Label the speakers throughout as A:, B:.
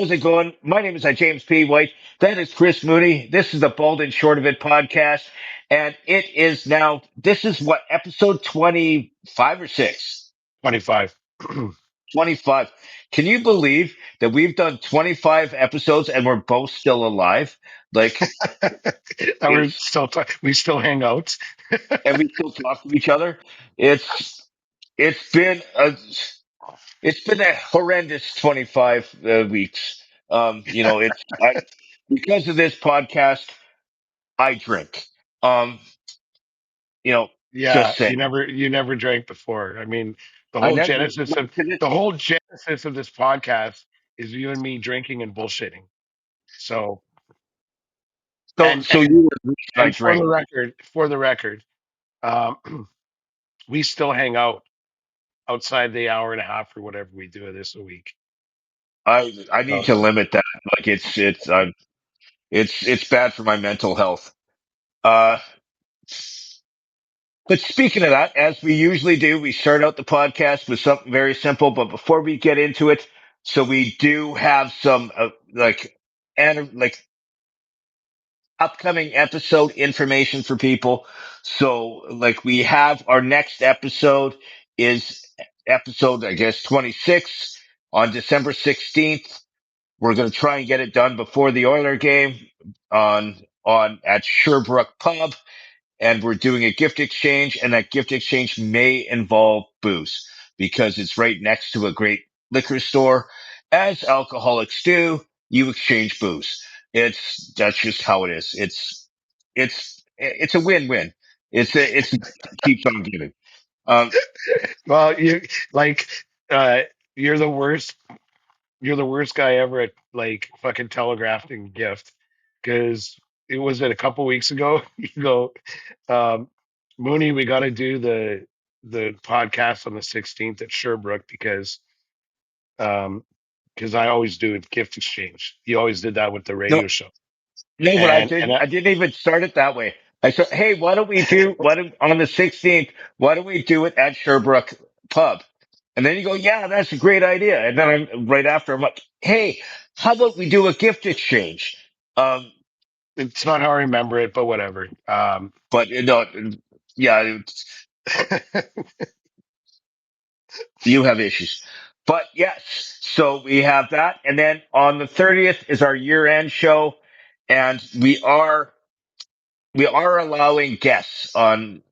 A: how's it going? My name is James P. White. That is Chris Mooney. This is the Bold and Short of It podcast. And it is now, this is what, episode 25 or 6?
B: 25.
A: 25. Can you believe that we've done 25 episodes and we're both still alive? Like,
B: And
A: it's,
B: we still hang out.
A: and we still talk to each other. It's, it's been a, it's been a horrendous 25 weeks. Because of this podcast, I drink. Um, you know,
B: Yeah,
A: just saying.
B: you never drank before. I mean, the
A: I
B: whole
A: never,
B: genesis of the whole genesis of this podcast is you and me drinking and bullshitting. So,
A: so,
B: and
A: so you were the reason I
B: and
A: drink.
B: for the record, we still hang out outside the hour and a half or whatever we do this a week.
A: I need
B: So,
A: to limit that. Like it's bad for my mental health. Uh, but speaking of that, as we usually do, we start out the podcast with something very simple. But before we get into it, so we do have some like upcoming episode information for people. So, like, we have our next episode is episode, I guess, 26 on December 16th. We're going to try and get it done before the Oiler game on at Sherbrooke Pub, and we're doing a gift exchange, and that gift exchange may involve booze because it's right next to a great liquor store. As alcoholics do, you exchange booze. That's just how it is. It's a win-win. It's keeps on giving. Um,
B: well, you like uh, you're the worst. You're the worst guy ever at like fucking telegraphing gift because it was it a couple weeks ago. You go, um, Mooney, we got to do the podcast on the 16th at Sherbrooke um because I always do a gift exchange. You always did that with the
A: no,
B: radio show,
A: No, but I
B: and
A: didn't.
B: I,
A: I didn't even start it that way. I said, "Hey, why don't we do on the 16th? Why don't we do it at Sherbrooke Pub?" And then you go, "Yeah, that's a great idea." And then right after, I'm like, "Hey, how about we do a gift exchange?" Um,
B: it's not how I remember it, but whatever.
A: but yeah, you have issues. But yes, so we have that, and then on the 30th is our year-end show, and we are allowing guests on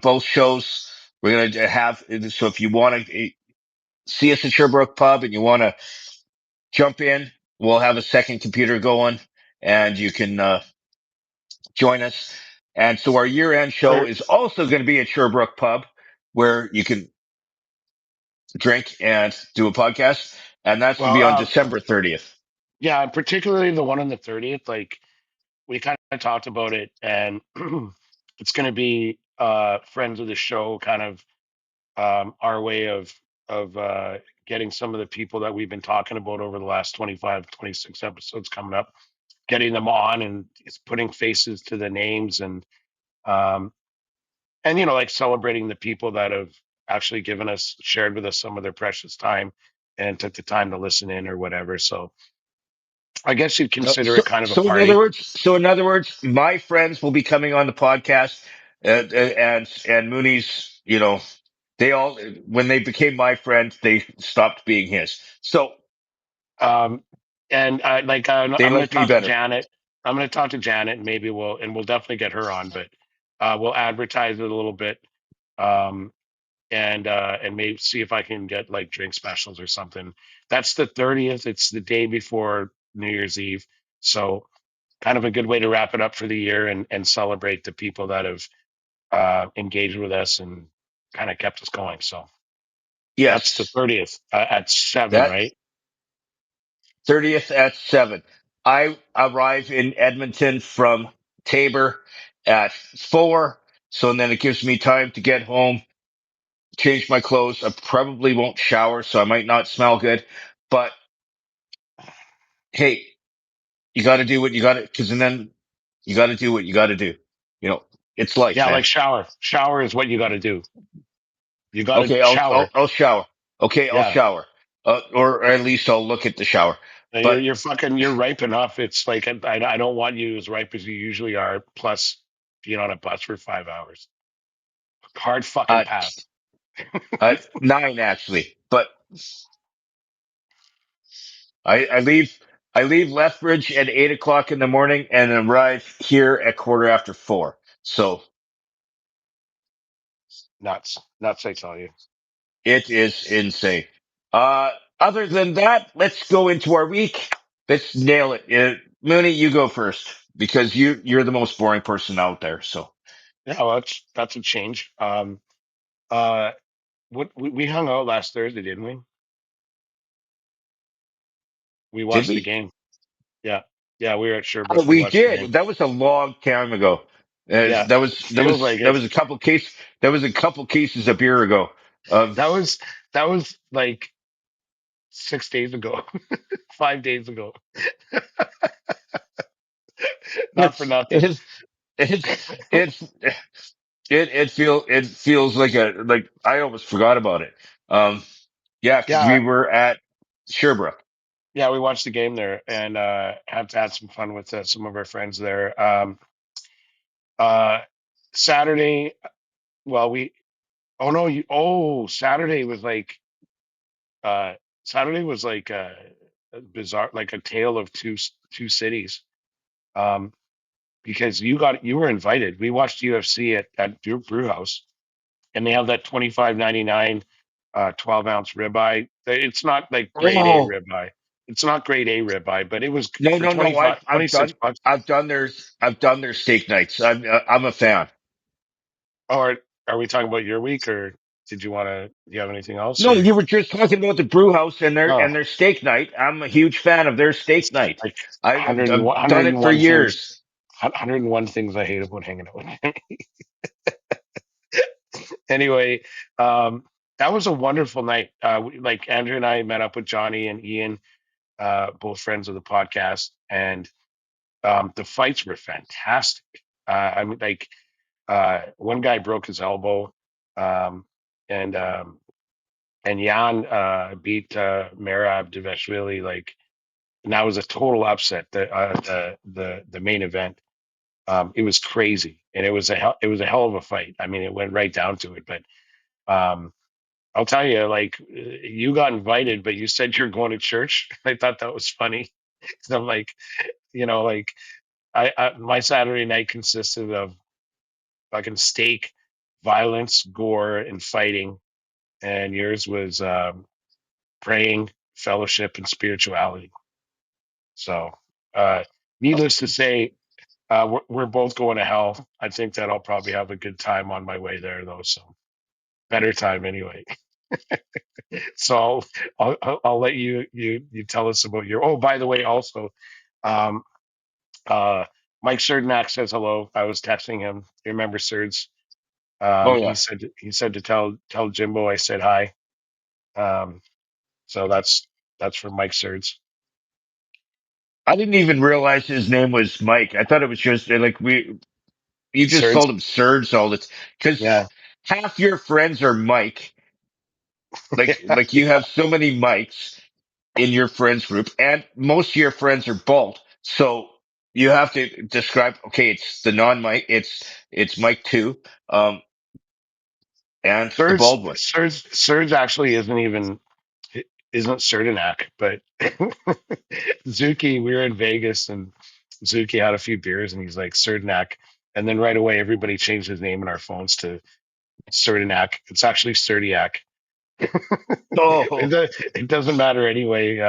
A: both shows. We're going to have so if you want to see us at Sherbrooke Pub and you want to jump in, we'll have a second computer going, and you can join us. And so our year end show
B: or
A: is also going to be at Sherbrooke Pub, where you can drink and do a podcast, and that's going to
B: well,
A: be on December 30th.
B: yeah, and particularly the one on the 30th. Like we kind of talked about it, and it's going to be friends of the show kind of our way of getting some of the people that we've been talking about over the last 25, 26 episodes coming up, getting them on and it's putting faces to the names um and like celebrating the people that have actually given us shared with us some of their precious time and took the time to listen in or whatever. So I guess you'd
A: Uh,
B: consider
A: So,
B: it kind of a
A: so in other
B: party.
A: words, my friends will be coming on the podcast, and Mooney's, they all when they became my friends, they stopped being his. So
B: Um, and
A: they
B: I'm going to
A: like me
B: talk to
A: better.
B: Janet. I'm going to talk to Janet, and maybe we'll definitely get her on, but we'll advertise it a little bit, um, and maybe see if I can get like drink specials or something. That's the 30th. It's the day before New Year's Eve, so kind of a good way to wrap it up for the year and celebrate the people that have engaged with us and kind of kept us going. So that's the
A: Yes,
B: 30th at 7,
A: that
B: right?
A: 30th at 7. I arrive in Edmonton from Tabor at 4, so then it gives me time to get home, change my clothes. I probably won't shower, so I might not smell good, but hey, you got to do what you got to, because then you got to do what you got to do. You know, it's life,
B: Yeah,
A: man.
B: like shower. Shower is what you got to do. You got to
A: Okay, I'll
B: shower.
A: I'll, I'll shower. Okay, I'll
B: Yeah.
A: shower, or at least I'll look at the shower.
B: You're
A: But
B: you're ripe enough. It's like I don't want you as ripe as you usually are. Plus, being on a bus for 5 hours, hard fucking
A: uh,
B: pass.
A: 9 actually. But I leave. I leave Lethbridge at 8 o'clock in the morning and arrive here at 4:15. So
B: Nuts, nuts. I tell you.
A: it is insane. Uh, Other than that, let's go into our week. Let's nail it. Mooney, you go first because you're the most boring person out there. So
B: Yeah, well, that's a change. Uh, what we hung out last Thursday, didn't we? We
A: did
B: watched the
A: we?
B: game. Yeah, yeah, we were at
A: Oh,
B: Sherbrooke. We
A: we
B: watched the game.
A: did. That was a long time ago.
B: Yeah, feels like
A: That
B: it.
A: was a couple case. That was a couple cases of beer ago. Um,
B: That was that was like 6 days ago, 5 days ago. Not for nothing.
A: it's it's it feels like like I almost forgot about it. Um, yeah, because
B: Yeah,
A: we were at Sherbrooke.
B: yeah, we watched the game there and had some fun with some of our friends there. Uh, Saturday, well, we oh no, you oh Saturday was like uh, Saturday was like a bizarre, like a tale of two cities. Um, because you were invited. We watched UFC at Brew House, and they have that 25.99 12-ounce ribeye. It's not like grade A
A: Oh
B: ribeye. It's not grade A ribeye, but it was
A: no
B: for
A: no no!
B: 25 26 bucks.
A: I've done their steak nights. I'm a fan.
B: Or are we talking about your week, or did you want to? Do you have anything else,
A: No,
B: or
A: you were just talking about the brew house
B: oh,
A: and their steak night. I'm a huge fan of their steak night.
B: like
A: I've done it for
B: things,
A: years.
B: 101 things I hate about hanging out with. Anyway, um, that was a wonderful night. Like Andrew and I met up with Johnny and Ian, both friends of the podcast, and the fights were fantastic. I mean, like one guy broke his elbow, um, and um, and Jan beat Merab Deveshvili, like, and that was a total upset. The main event, it was crazy, and it was a hell of a fight. I mean, it went right down to it, but. Um, I'll tell you, like, you got invited, but you said you're going to church. I thought that was funny. 'Cause I'm like, like my Saturday night consisted of fucking steak, violence, gore, and fighting, and yours was praying, fellowship, and spirituality. So, uh, needless to say, we're both going to hell. I think that I'll probably have a good time on my way there, though. So, better time anyway. So I'll let you tell us about your. Oh, by the way, also, um, uh, Mike Serdinak says hello. I was texting him. You remember Serds?
A: Oh
B: He
A: yeah.
B: said to tell Jimbo I said hi. Um, so that's for Mike Serds.
A: I didn't even realize his name was Mike. I thought it was just like you just
B: Serds,
A: called him Serge all the
B: yeah,
A: because half your friends are Mike.
B: yeah.
A: Like you have so many Mikes in your friends group, and most of your friends are bald. So you have to describe. Okay, it's the non-Mike. It's Mike two, and the bald one.
B: Serds actually isn't Serdinak, but Zuki, we were in Vegas and Zuki had a few beers and he's like Serdinak. And then right away, everybody changed his name in our phones to Serdinak. It's actually Serdiak.
A: Oh,
B: It doesn't matter anyway,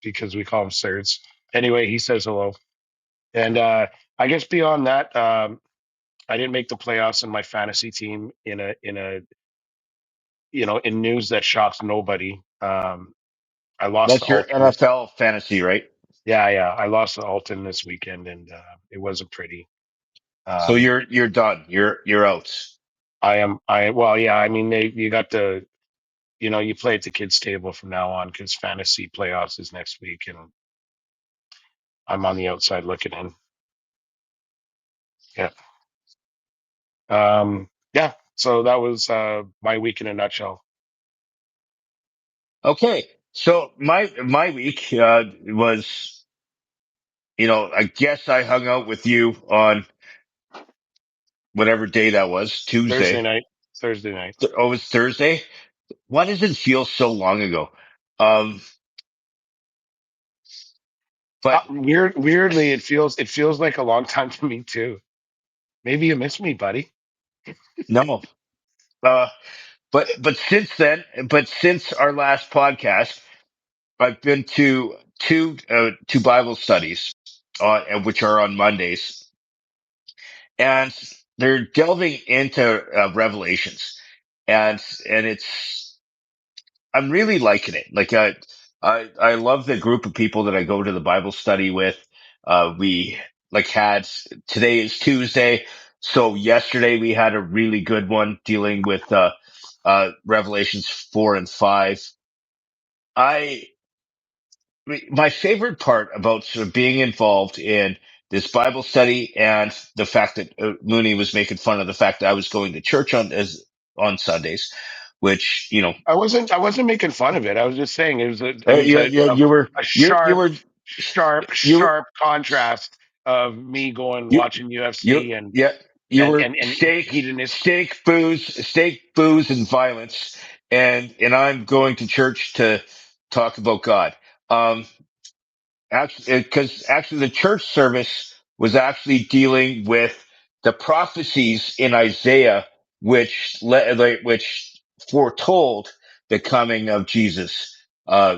B: because we call him Serds. Anyway, he says hello. And I guess beyond that, I didn't make the playoffs in my fantasy team in news that shocks nobody. I lost to
A: that's your
B: Alton.
A: NFL fantasy, right?
B: Yeah, yeah. I lost to Alton this weekend, and it wasn't pretty.
A: So
B: Um,
A: you're done. You're out.
B: well, yeah. I mean, you got you play at the kids' table from now on because fantasy playoffs is next week, and I'm on the outside looking in. Yeah. Yeah. So that was my week in a nutshell.
A: Okay. So my week was, I guess I hung out with you on whatever day that was,
B: Thursday
A: Tuesday.
B: night. Thursday night.
A: Oh, it was Thursday. Why does it feel so long ago? Um, but
B: Weirdly, it feels like a long time to me too. Maybe you miss me, buddy.
A: no. Uh, but since our last podcast, I've been to two Bible studies, which are on Mondays, and they're delving into Revelations, and it's I'm really liking it. Like I love the group of people that I go to the Bible study with. We like had Today is Tuesday, so yesterday we had a really good one dealing with Revelations 4 and 5. I My favorite part about sort of being involved in this Bible study and the fact that Mooney was making fun of the fact that I was going to church on Sundays, which
B: I wasn't making fun of it. I was just saying it was a it was
A: you were
B: a
A: you
B: sharp,
A: were
B: sharp,
A: you were
B: sharp contrast of me going
A: you
B: watching
A: you
B: UFC and
A: yeah you
B: and
A: were
B: and and hedonist.
A: steak, booze, and violence, and I'm going to church to talk about God. Um, actually, the church service was actually dealing with the prophecies in Isaiah, which foretold the coming of Jesus.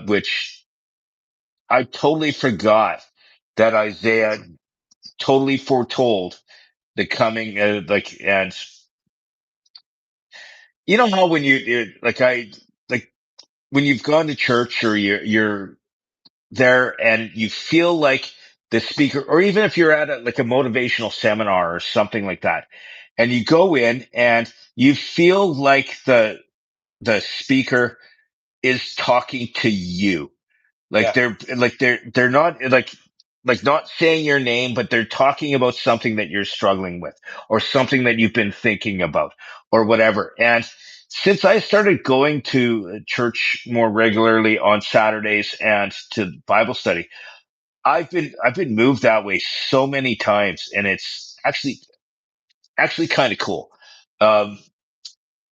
A: Which I totally forgot that Isaiah totally foretold the coming. And you know how when like when you've gone to church or you're there and you feel like the speaker, or even if you're at like a motivational seminar or something like that, and you go in and you feel like the speaker is talking to you. Like
B: Yeah,
A: they're not like not saying your name, but they're talking about something that you're struggling with or something that you've been thinking about or whatever. And since I started going to church more regularly on Saturdays and to Bible study, I've been moved that way so many times, and it's actually kind of cool. Um,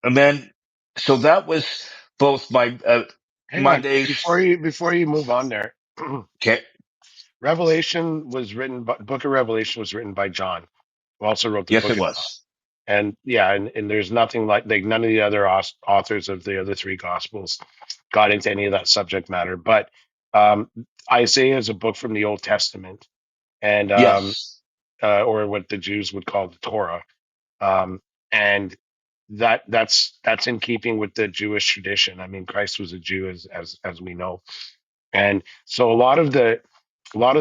A: and then so that was both my
B: hang on before
A: Mondays.
B: you move on there.
A: Okay.
B: Book of Revelation was written by John, who also wrote the
A: Yes,
B: Book
A: it
B: of John.
A: was.
B: And yeah, and there's nothing like none of the other authors of the other three gospels got into any of that subject matter. But um, Isaiah is a book from the Old Testament, and
A: Yes.
B: or what the Jews would call the Torah, um, and that's in keeping with the Jewish tradition. I mean, Christ was a Jew, as we know, and so a lot of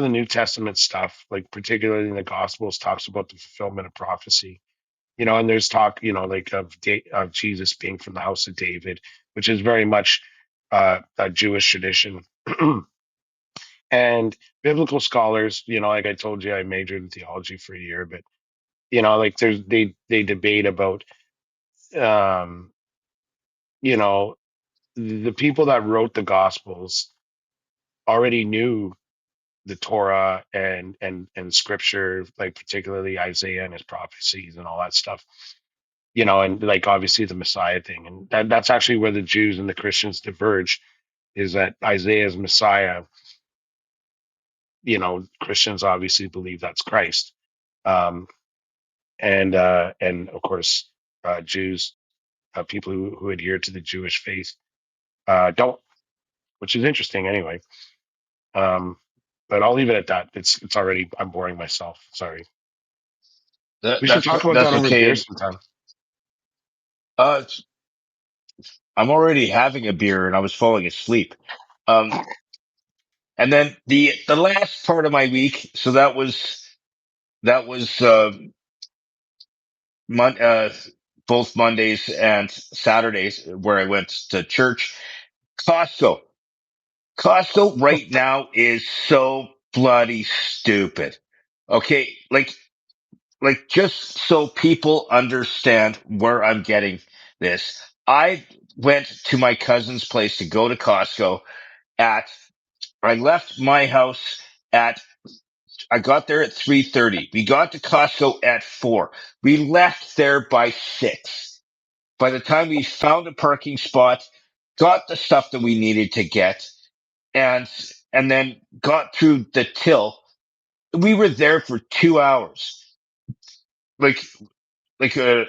B: the New Testament stuff, like particularly in the Gospels, talks about the fulfillment of prophecy. And there's talk, like of Jesus being from the house of David, which is very much a Jewish tradition. And biblical scholars, like I told you, I majored in theology for a year, but like they debate about, um, you know, the people that wrote the Gospels already knew the Torah and Scripture, like particularly Isaiah and his prophecies and all that stuff. And like obviously the Messiah thing, and that's actually where the Jews and the Christians diverge. Is that Isaiah's Messiah? Christians obviously believe that's Christ, um, and of course, Jews, people who adhere to the Jewish faith, don't, which is interesting anyway. Um, but I'll leave it at that. It's already I'm boring myself. Sorry. We should talk about
A: That's
B: that over beer
A: okay.
B: sometime.
A: Uh, I'm already having a beer and I was falling asleep. Um, and then the last part of my week. So that was Mon- uh, both Mondays and Saturdays where I went to church. Costco. Costco right now is so bloody stupid. Okay, like just so people understand where I'm getting this. I went to my cousin's place to go to Costco, at, I left my house at, I got there at 3:30. We got to Costco at 4. We left there by 6. By the time we found a parking spot, got the stuff that we needed to get, and and then got through the till, we were there for 2 hours. Like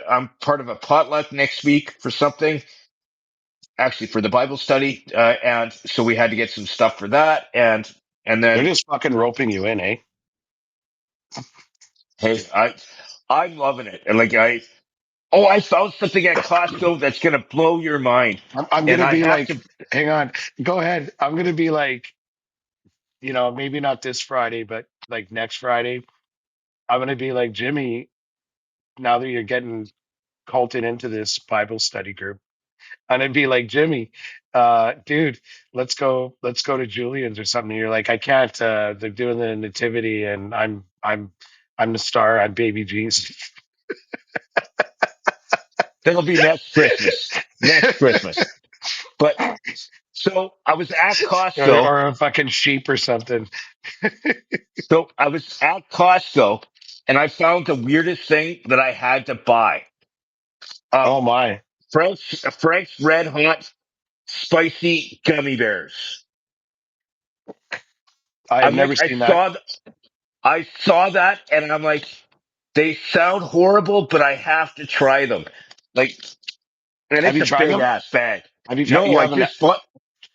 A: I'm part of a potluck next week for something, actually for the Bible study, and so we had to get some stuff for that, and
B: They're
A: then
B: just fucking roping you in, eh?
A: hey, I'm loving it, and like I found something at Costco that's gonna blow your mind,
B: I'm
A: and
B: gonna
A: I
B: be
A: have
B: like,
A: to.
B: hang on, go ahead. I'm gonna be like, maybe not this Friday, but like next Friday, I'm gonna be like Jimmy. Now that you're getting culted into this Bible study group, and I'd be like, Jimmy, dude, let's go to Julian's or something. You're like, I can't. They're doing the nativity, and I'm the star. I'm baby Jesus.
A: That'll be next Christmas. Next Christmas. But so I was at
B: or,
A: Costco.
B: or a fucking sheep or something.
A: So I was at Costco, and I found the weirdest thing that I had to buy.
B: Oh
A: Um,
B: my!
A: Frank's Red Hot Spicy Gummy Bears.
B: I have
A: I'm
B: never
A: like,
B: seen that.
A: I saw that, and I'm like, they sound horrible, but I have to try them. Like, and
B: Have
A: it's
B: you
A: a
B: tried
A: big
B: them?
A: ass bag.
B: Have you tried?
A: No,
B: You
A: I
B: haven't.
A: just bought.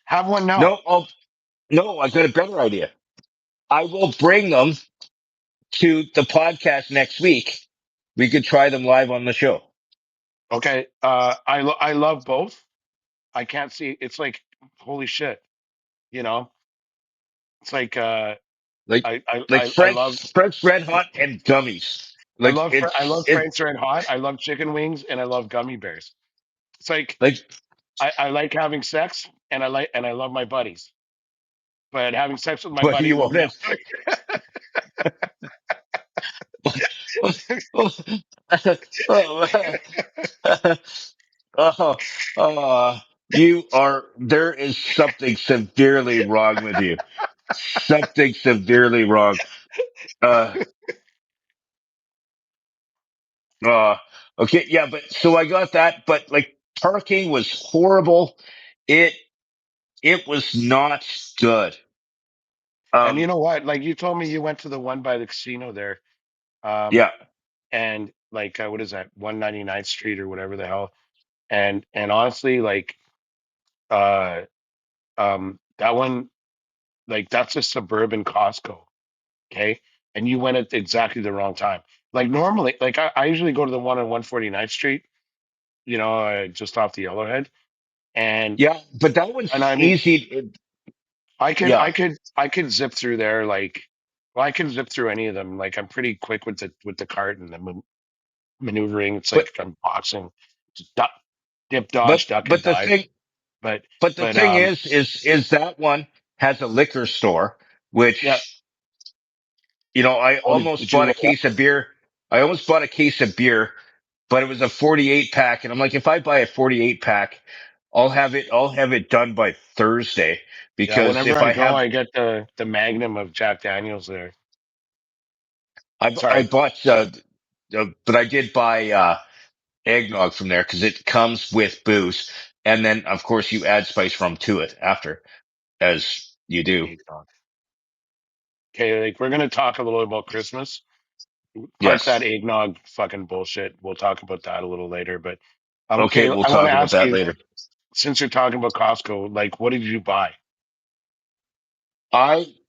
B: Have one now.
A: No, no, I got a better idea. I will bring them to the podcast next week. We could try them live on the show.
B: Okay. I love both. I can't see. It's like holy shit. You know. It's like
A: Like
B: I I
A: like
B: I love
A: Frank's Red Hot and gummies. Like
B: I love
A: it
B: Frank's Red Hot. I love chicken wings, and I love gummy bears. It's like
A: like
B: I like having sex, and I love my buddies. But having sex with my
A: but you
B: buddies is
A: won't
B: never.
A: have oh, oh, you are there is something severely wrong with you. Something severely wrong. Uh uh okay, yeah, but so I got that, but like parking was horrible. It it was not good.
B: And you
A: Um
B: know what? Like you told me you went to the one by the casino there,
A: yeah.
B: and like what is that, 199th Street or whatever the hell. And honestly, like uh, that one, like that's a suburban Costco, okay? And you went at exactly the wrong time. Like normally, like I usually go to the one on 149th Street, just off the Yellowhead, and
A: Yeah, but that
B: and
A: one's
B: I mean,
A: easy.
B: I could
A: Yeah,
B: I could I could zip through there like. Well, I can zip through any of them. Like I'm pretty quick with the cart and the maneuvering. It's
A: but
B: like I'm boxing, just duck, dip,
A: but
B: dodge, duck, and
A: but the
B: dive.
A: thing
B: But
A: but the
B: but
A: thing is that one has a liquor store,
B: yeah.
A: which I
B: Oh,
A: almost
B: did you
A: bought a
B: load up?
A: case of beer. I almost bought a case of beer, but it was a 48 pack, and I'm like, if I buy a 48 pack, I'll have it done by Thursday
B: Yeah.
A: because
B: Whenever
A: if
B: I
A: I
B: go,
A: have
B: I get the Magnum of Jack Daniels there.
A: I
B: Sorry.
A: bought but I did buy eggnog from there because it comes with booze, and then of course you add spice rum to it after, as you do.
B: Eggnog. Okay, like we're gonna talk a little about Christmas. Park that
A: Yes.
B: eggnog fucking bullshit. We'll talk about that a little later. But
A: Okay,
B: okay,
A: we'll
B: I want to
A: talk about
B: ask
A: that
B: you,
A: later.
B: since you're talking about Costco, like what did you buy?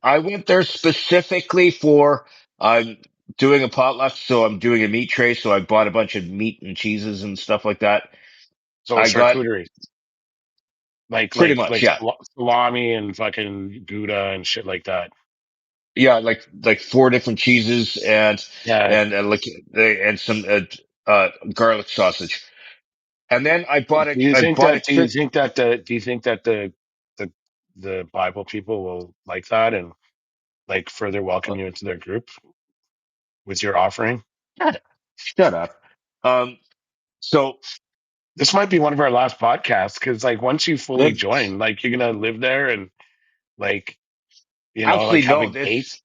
A: I went there specifically for I'm doing a potluck, so I'm doing a meat tray, so I bought a bunch of meat and cheeses and stuff like that.
B: So
A: I got
B: charcuterie, like
A: pretty much, yeah.
B: salami and fucking Gouda and shit like that.
A: Yeah, like four different cheeses
B: Yeah.
A: like and some garlic sausage. And then I bought a kit.
B: Do you think that the the Bible people will like that and like further welcome you into their group with your offering?
A: Shut up. Um, so
B: This might be one of our last podcasts because like once you fully
A: it,
B: join, like you're gonna live there and Like,
A: Actually,
B: like have
A: no,
B: a gate.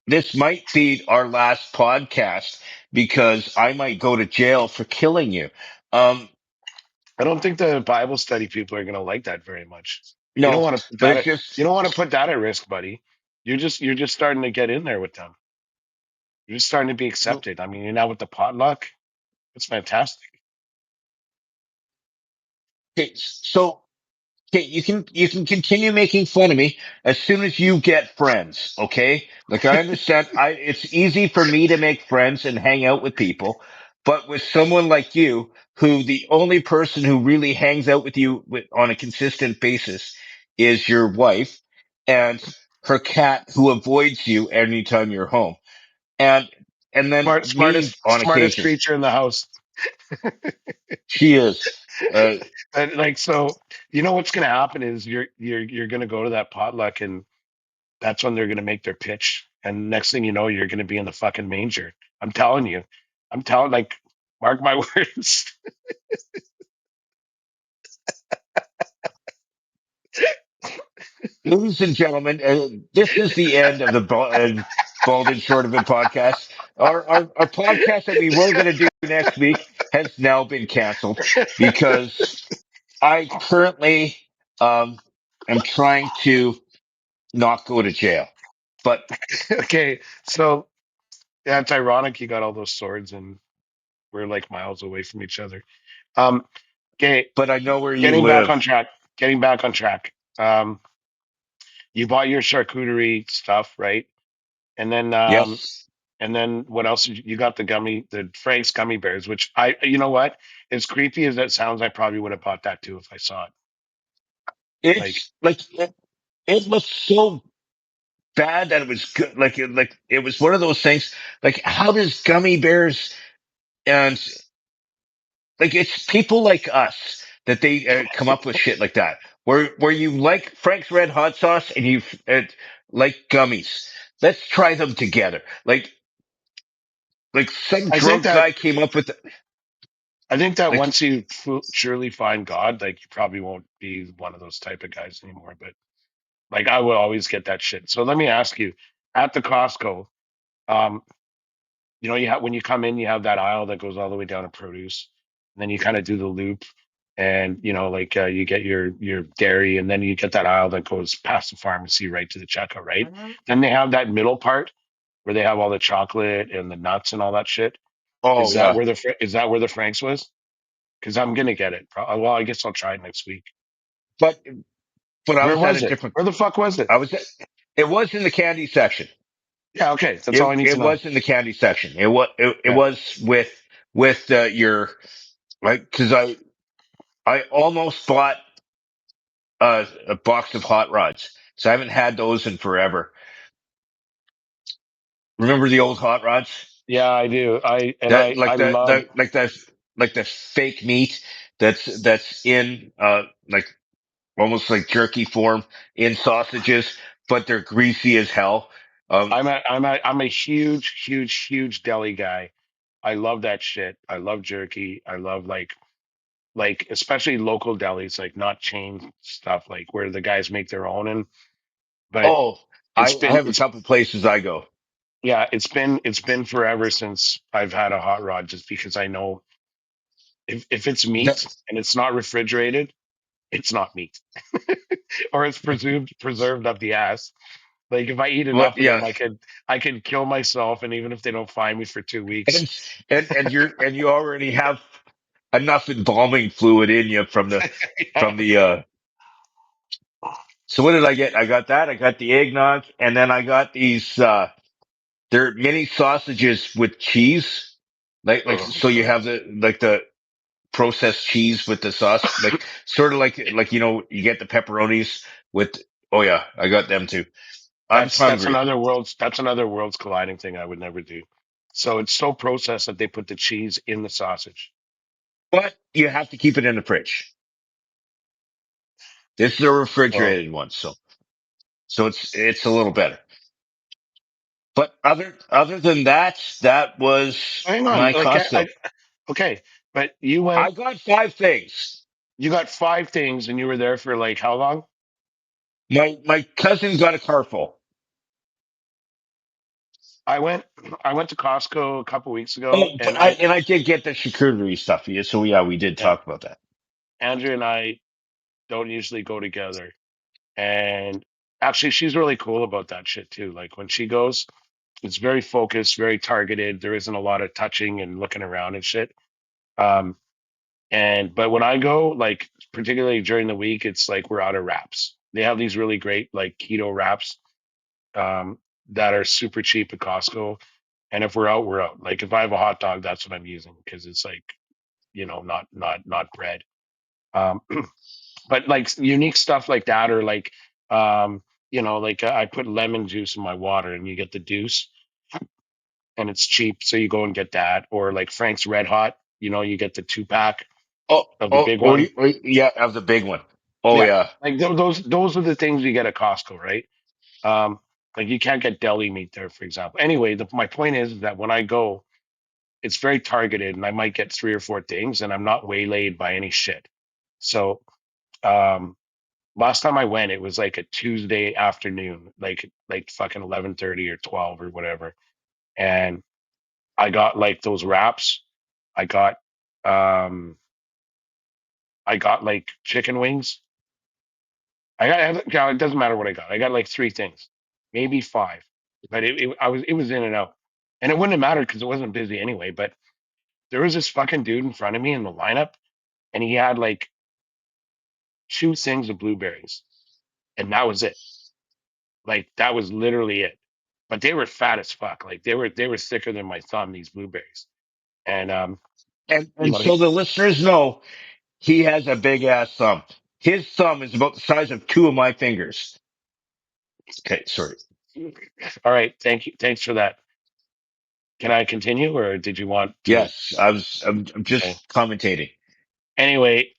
A: this might be our last podcast because I might go to jail for killing you. Um,
B: I don't think the Bible study people are gonna like that very much. You don't
A: no,
B: want to put
A: but
B: that
A: it's
B: at, you don't
A: just
B: want to put that at risk, buddy. You're just starting to get in there with them. You're just starting to be accepted. I mean, you're now with the potluck. It's fantastic.
A: okay, so okay, you can continue making fun of me as soon as you get friends, okay? Like I understand it's easy for me to make friends and hang out with people, but with someone like you, who the only person who really hangs out with you on a consistent basis is your wife and her cat who avoids you anytime you're home. And and then me on
B: Smartest
A: occasion.
B: creature in the house.
A: She is
B: And like so, what's gonna happen is you're gonna go to that potluck, and that's when they're gonna make their pitch. And next thing you know, you're gonna be in the fucking manger. I'm telling you. Like, mark my words.
A: ladies and gentlemen, this is the end of the Bald and Short of It podcast. Our podcast that we were going to do next week has now been canceled because I currently um, am trying to not go to jail. But
B: Okay, so yeah, it's ironic you got all those swords and we're like miles away from each other. Um, okay,
A: but I know where you
B: getting back
A: live.
B: on track. Getting back on track. You bought your charcuterie stuff, right? And then
A: Yes,
B: what else? You got the Frank's gummy bears, which you know what? As creepy as that sounds, I probably would have bought that too if I saw it. Like,
A: it's like it looks so bad that it was good. Like it was one of those things. Like how does gummy bears and like it's people like us that they come up with shit like that. Where you like Frank's Red Hot Sauce and you like gummies. Let's try them together. Like some
B: I think
A: drunk
B: that
A: guy came up with
B: I think that
A: like
B: once you surely find God, like you probably won't be one of those type of guys anymore. But like I will always get that shit. So let me ask you, at the Costco, um, you have when you come in, you have that aisle that goes all the way down to produce, and then you kind of do the loop, and like you get your dairy, and then you get that aisle that goes past the pharmacy right to the checkout, right? Then they have that middle part where they have all the chocolate and the nuts and all that shit.
A: oh yeah.
B: Is that where the Franks was? Because I'm gonna get it. Well, I guess I'll try it next week.
A: But I
B: Where
A: was at
B: was
A: a
B: it?
A: different.
B: Where the fuck was it?
A: I was at, it was in the candy section.
B: Yeah, okay, that's all I need to
A: It
B: know.
A: was in the candy section. It
B: Yeah,
A: was with your like because I almost bought a box of hot rods. So I haven't had those in forever. Remember the old hot rods?
B: yeah, I do.
A: That
B: I
A: like
B: love.
A: the fake meat that's in like almost like jerky form in sausages, but they're greasy as hell. Um
B: I'm a huge, huge, huge deli guy. I love that shit. I love jerky. I love like especially local delis, like not chain stuff, like where the guys make their own. And but
A: oh, I have a
B: it's
A: couple places I go.
B: yeah, it's been forever since I've had a hot rod, just because I know if it's
A: That
B: meat and it's not refrigerated, it's not meat, or it's preserved up the ass. Like if I eat
A: well,
B: enough of them,
A: yeah.
B: I could kill myself, and even if they don't find me for 2 weeks.
A: And you already have enough embalming fluid in you
B: Yeah.
A: from the so what did I get? I got that. I got the eggnog, and then I got these. They're mini sausages with cheese, like
B: Oh
A: so you
B: God.
A: have the processed cheese with the sauce, like sort of like you get the pepperonis with. Oh yeah, I got them too. I'm
B: That's
A: hungry,
B: another worlds colliding thing I would never do. So it's so processed that they put the cheese in the sausage.
A: but you have to keep it in the fridge. This is a
B: Oh,
A: refrigerated one, so it's a little better. But other than that, that was
B: hang on.
A: my
B: Like
A: Costco.
B: okay, but you
A: I
B: went.
A: got five things.
B: You got five things, and you were there for like how long?
A: My cousin got a car full.
B: I went I went to Costco a couple weeks ago,
A: Oh, but
B: and
A: I did get the charcuterie stuff. Yeah, so yeah, we did
B: yeah,
A: talk about that.
B: Andrea and I don't usually go together. And actually, she's really cool about that shit too. Like when she goes, it's very focused, very targeted. There isn't a lot of touching and looking around and shit. Um, and but when I go, like particularly during the week, it's like we're out of wraps. They have these really great like keto wraps um, that are super cheap at Costco. And if we're out, we're out. Like if I have a hot dog, that's what I'm using because it's like not bread. Um, but like unique stuff like that, or like like I put lemon juice in my water, and you get the juice, and it's cheap, so you go and get that. Or like Frank's Red Hot, you get the 2 pack
A: Oh,
B: of the big one.
A: yeah, of the big one. Oh
B: Yeah,
A: yeah.
B: like those are the things you get at Costco, right? Um, like you can't get deli meat there, for example. Anyway, my point is that when I go, it's very targeted, and I might get 3 or 4 things, and I'm not waylaid by any shit. So um, last time I went, it was like a Tuesday afternoon, like fucking 11:30 or 12 or whatever, and I got like those wraps. I got um I got like chicken wings. Yeah, it doesn't matter what I got. I got like 3 things, maybe five, but it was in and out, and it wouldn't have mattered because it wasn't busy anyway. But there was this fucking dude in front of me in the lineup, and he had like 2 things of blueberries, and that was it. Like that was literally it. But they were fat as fuck. Like they were thicker than my thumb, these blueberries. And
A: And
B: he,
A: so the listeners know he has a big ass thumb. His thumb is about the size of two of my fingers. Okay, sorry.
B: all right, thank you. Thanks for that. Can I continue or did you want to
A: Yes, I'm
B: okay.
A: just commentating.
B: Anyway,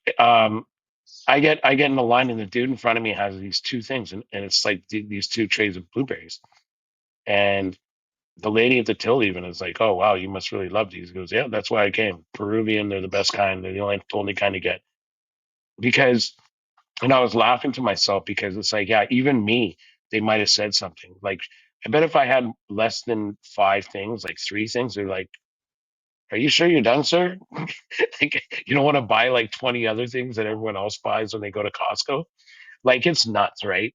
B: I get in the line and the dude in front of me has these 2 things and it's like these 2 trays of blueberries. And the lady at the till even is like, "Oh wow, you must really love these." He goes, "Yeah, that's why I came. Peruvian, they're the best kind. They're the only kind to get." Because and I was laughing to myself because it's like, yeah, even me, they might have said something. Like, I bet if I had less than 5 things, like 3 things, they're like, "Are you sure you're done, sir?" Like, you don't want to buy like 20 other things that everyone else buys when they go to Costco. Like, it's nuts, right?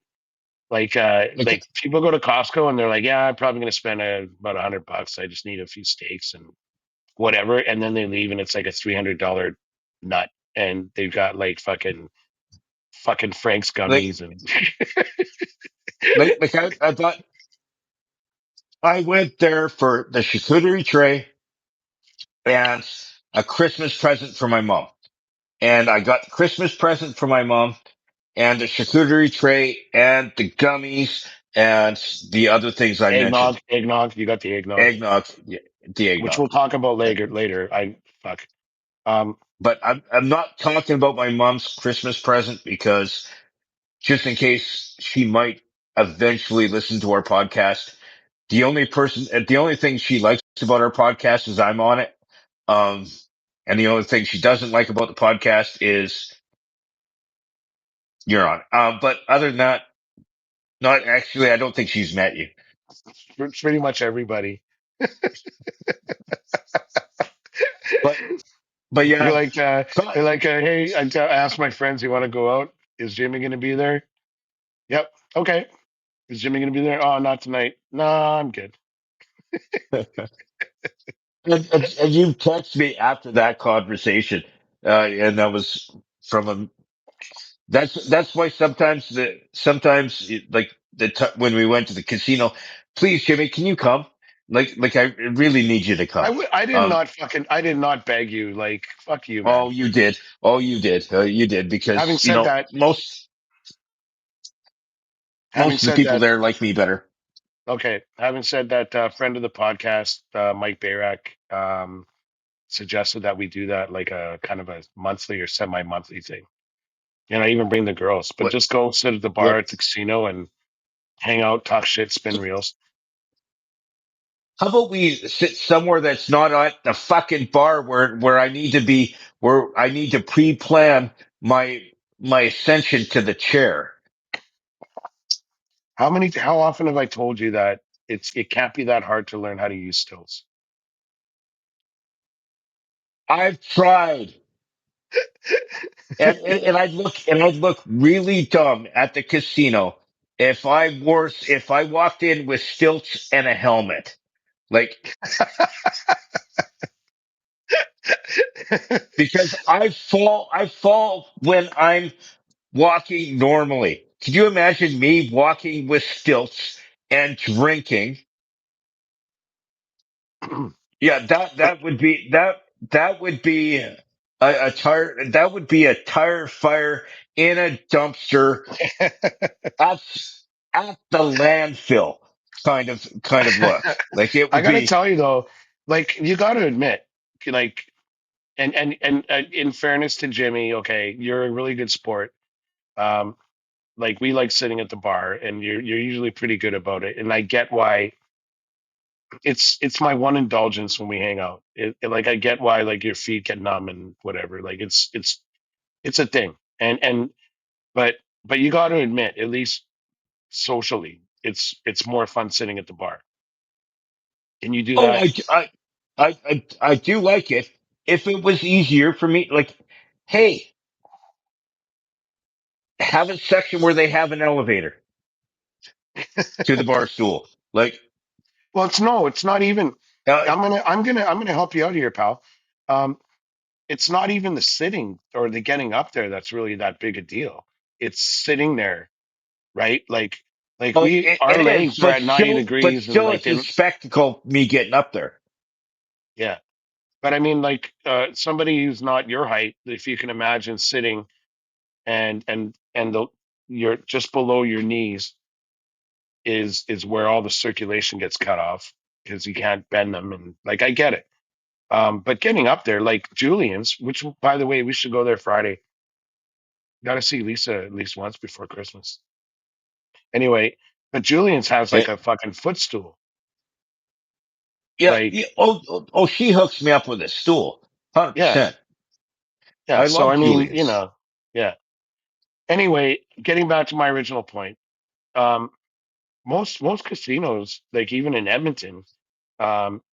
A: Okay,
B: Like people go to Costco and they're like, "Yeah, I'm probably going to spend about $100. I just need a few steaks and whatever," and then they leave and it's like a $300 nut, and they've got like fucking Frank's
A: like
B: gummies and
A: I thought I went there for the charcuterie tray and a Christmas present for my mom. And I got the Christmas present for my mom and the charcuterie tray and the gummies and the other things I mentioned.
B: eggnog. You got the eggnog,
A: Eggnog, yeah, the
B: which
A: eggnog.
B: we'll talk about
A: Uh,
B: later. Later, I fuck. Um,
A: But I'm not talking about my mom's Christmas present because just in case she might eventually listen to our podcast, the only thing she likes about our podcast is I'm on it. Um, and the only thing she doesn't like about the podcast is you're on. But other than that, not actually, I don't think she's met you.
B: pretty much everybody.
A: But but
B: They're
A: yeah,
B: like,
A: God,
B: hey, I asked my friends, you want to go out? Is Jimmy going to be there? Yep. Okay. Is Jimmy going to be there? Oh, not tonight. No, I'm good.
A: and you text me after that conversation, and that was from a. That's why like when we went to the casino, please Jimmy, can you come? Like I really need you to come. Um,
B: I did not beg you. Like, fuck you,
A: oh
B: man.
A: you did, you did
B: Having
A: because
B: said that, having
A: most of the
B: said
A: people
B: that,
A: there like me better.
B: okay. Having said that, friend of the podcast, Mike Bayrak, suggested that we do that like a kind of a monthly or semi-monthly thing. And I even bring the girls, but
A: What
B: just go sit at the bar
A: what?
B: at the casino and hang out, talk shit, spin reels.
A: How about we sit somewhere that's not at the fucking bar where I need to be, where I need to pre-plan my ascension to the chair.
B: How often have I told you that it can't be that hard to learn how to use stills?
A: I've tried. And I'd look really dumb at the casino if I walked in with stilts and a helmet. Like, because I fall when I'm walking normally. Could you imagine me walking with stilts and drinking? Yeah, that would be that would be a tire fire in a dumpster at at the landfill kind of look. Like it
B: I
A: would
B: gotta
A: be.
B: tell you though, like you gotta admit, like, and in fairness to Jimmy, okay, you're a really good sport. Um, like we like sitting at the bar, and you're usually pretty good about it, and I get why. It's my one indulgence when we hang out. Like I get why like your feet get numb and whatever. Like it's a thing, and but but you got to admit, at least socially, it's more fun sitting at the bar. Can you do
A: Oh,
B: that?
A: I do like it. If it was easier for me, like, hey, have a section where they have an elevator to the bar stool. Like,
B: Well, it's no, it's not even.
A: uh,
B: I'm gonna help you out here, pal. Um, it's not even the sitting or the getting up there that's really that big a deal. It's sitting there, right? Like
A: oh,
B: our
A: it is,
B: legs are at 90
A: but
B: degrees and
A: still,
B: like
A: it's a
B: they,
A: spectacle. Me getting up there.
B: yeah. But I mean, like somebody who's not your height, if you can imagine sitting and the you're just below your knees is where all the circulation gets cut off because you can't bend them, and like I get it. But getting up there, like Julian's, which by the way, we should go there Friday. Got to see Lisa at least once before Christmas. Anyway, but Julian's has like
A: Eh,
B: a fucking footstool.
A: yeah,
B: Like,
A: yeah. She hooks me up with a stool.
B: yeah,
A: 100%.
B: yeah.
A: I
B: So
A: love
B: I mean,
A: Julian's.
B: yeah. Anyway, getting back to my original point, um, most casinos, like even in Edmonton,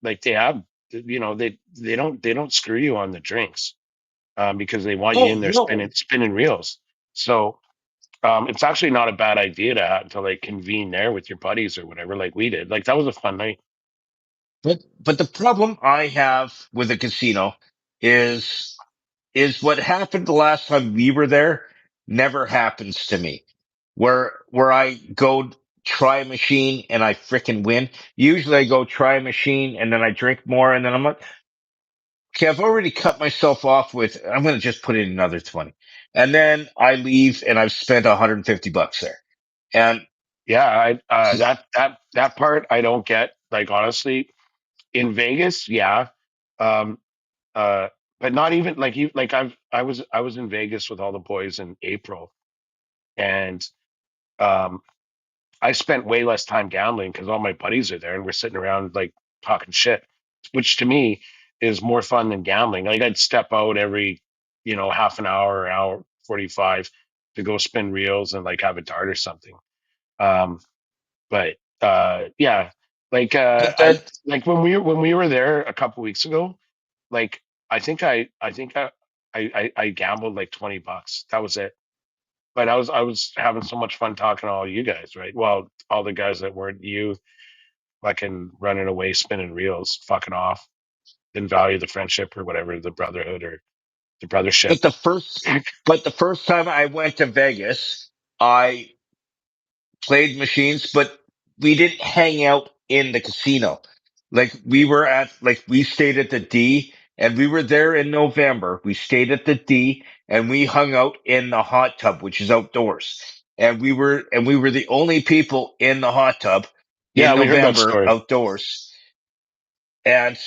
B: like they have, they don't screw you on the drinks, because they want you
A: Oh
B: in there
A: no,
B: spinning reels. So it's actually not a bad idea to like convene there with your buddies or whatever, like we did. Like that was a fun night.
A: but the problem I have with a casino is what happened the last time we were there never happens to me. Where I go try a machine and I frickin' win. Usually I go try a machine and then I drink more and then I'm like, okay, I've already cut myself off with, I'm going to just put in another 20. And then I leave and I've spent $150 there. And
B: Yeah, that part I don't get. Like honestly, in Vegas, yeah. Um, uh, but not even like you like I was in Vegas with all the boys in April, and um I spent way less time gambling because all my buddies are there and we're sitting around like talking shit, which to me is more fun than gambling. Like I'd step out every, half an hour, hour 45 to go spin reels and like have a dart or something. Um, but yeah, like
A: but
B: I
A: that,
B: like when we were there a couple weeks ago, like I think I gambled like $20. That was it. But I was having so much fun talking to all you guys, right? Well, all the guys that weren't you, fucking running away, spinning reels, fucking off, didn't value the friendship or whatever, the brotherhood or the brothership.
A: but the first, but the first time I went to Vegas, I played machines, but we didn't hang out in the casino. We stayed at the D and we were there in November. We stayed at the D and we hung out in the hot tub, which is outdoors. And we were the only people in the hot tub in
B: Yeah, we heard that
A: November
B: story.
A: outdoors. And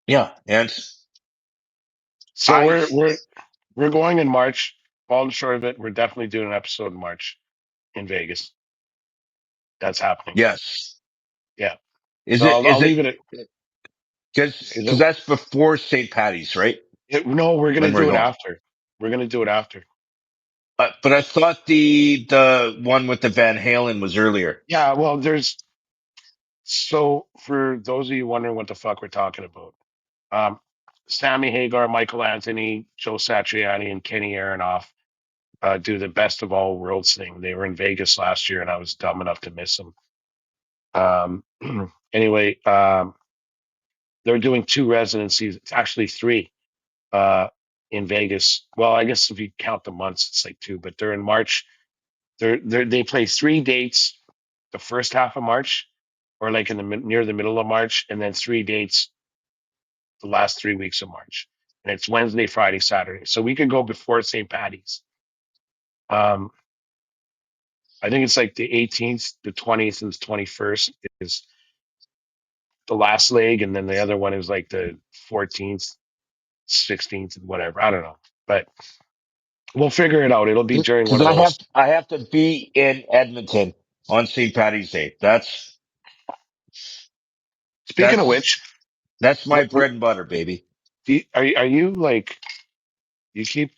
A: yeah, and
B: So
A: I,
B: we're going in March. Long and short of it, we're definitely doing an episode in March in Vegas. That's happening.
A: yes.
B: Yeah.
A: Is
B: So
A: it,
B: I'll
A: is it,
B: leave it at is
A: cause that's before St. Patty's, right?
B: no, we're gonna
A: When we're
B: do it
A: going.
B: after. We're gonna do it after.
A: but I thought the one with the Van Halen was earlier.
B: Yeah, well, there's so for those of you wondering what the fuck we're talking about, um, Sammy Hagar, Michael Anthony, Joe Satriani, and Kenny Aronoff do the best of all worlds thing. They were in Vegas last year, and I was dumb enough to miss them. Um, anyway, they're doing two residencies, actually three, uh, in Vegas. Well, I guess if you count the months, it's like two, but they're in March. They play three dates the first half of March, or like in the near the middle of March, and then three dates the last 3 weeks of March. And it's Wednesday, Friday, Saturday. So we could go before St. Patty's. Um, I think it's like the 18th, the 20th, and the 21st is the last leg, and then the other one is like the 14th, 16th, and whatever. I don't know, but we'll figure it out. It'll be during
A: Because
B: one of those.
A: I have to be in Edmonton on St. Patty's Day.
B: Speaking of
A: That's
B: which,
A: that's my
B: what,
A: bread and butter, baby.
B: are you like you keep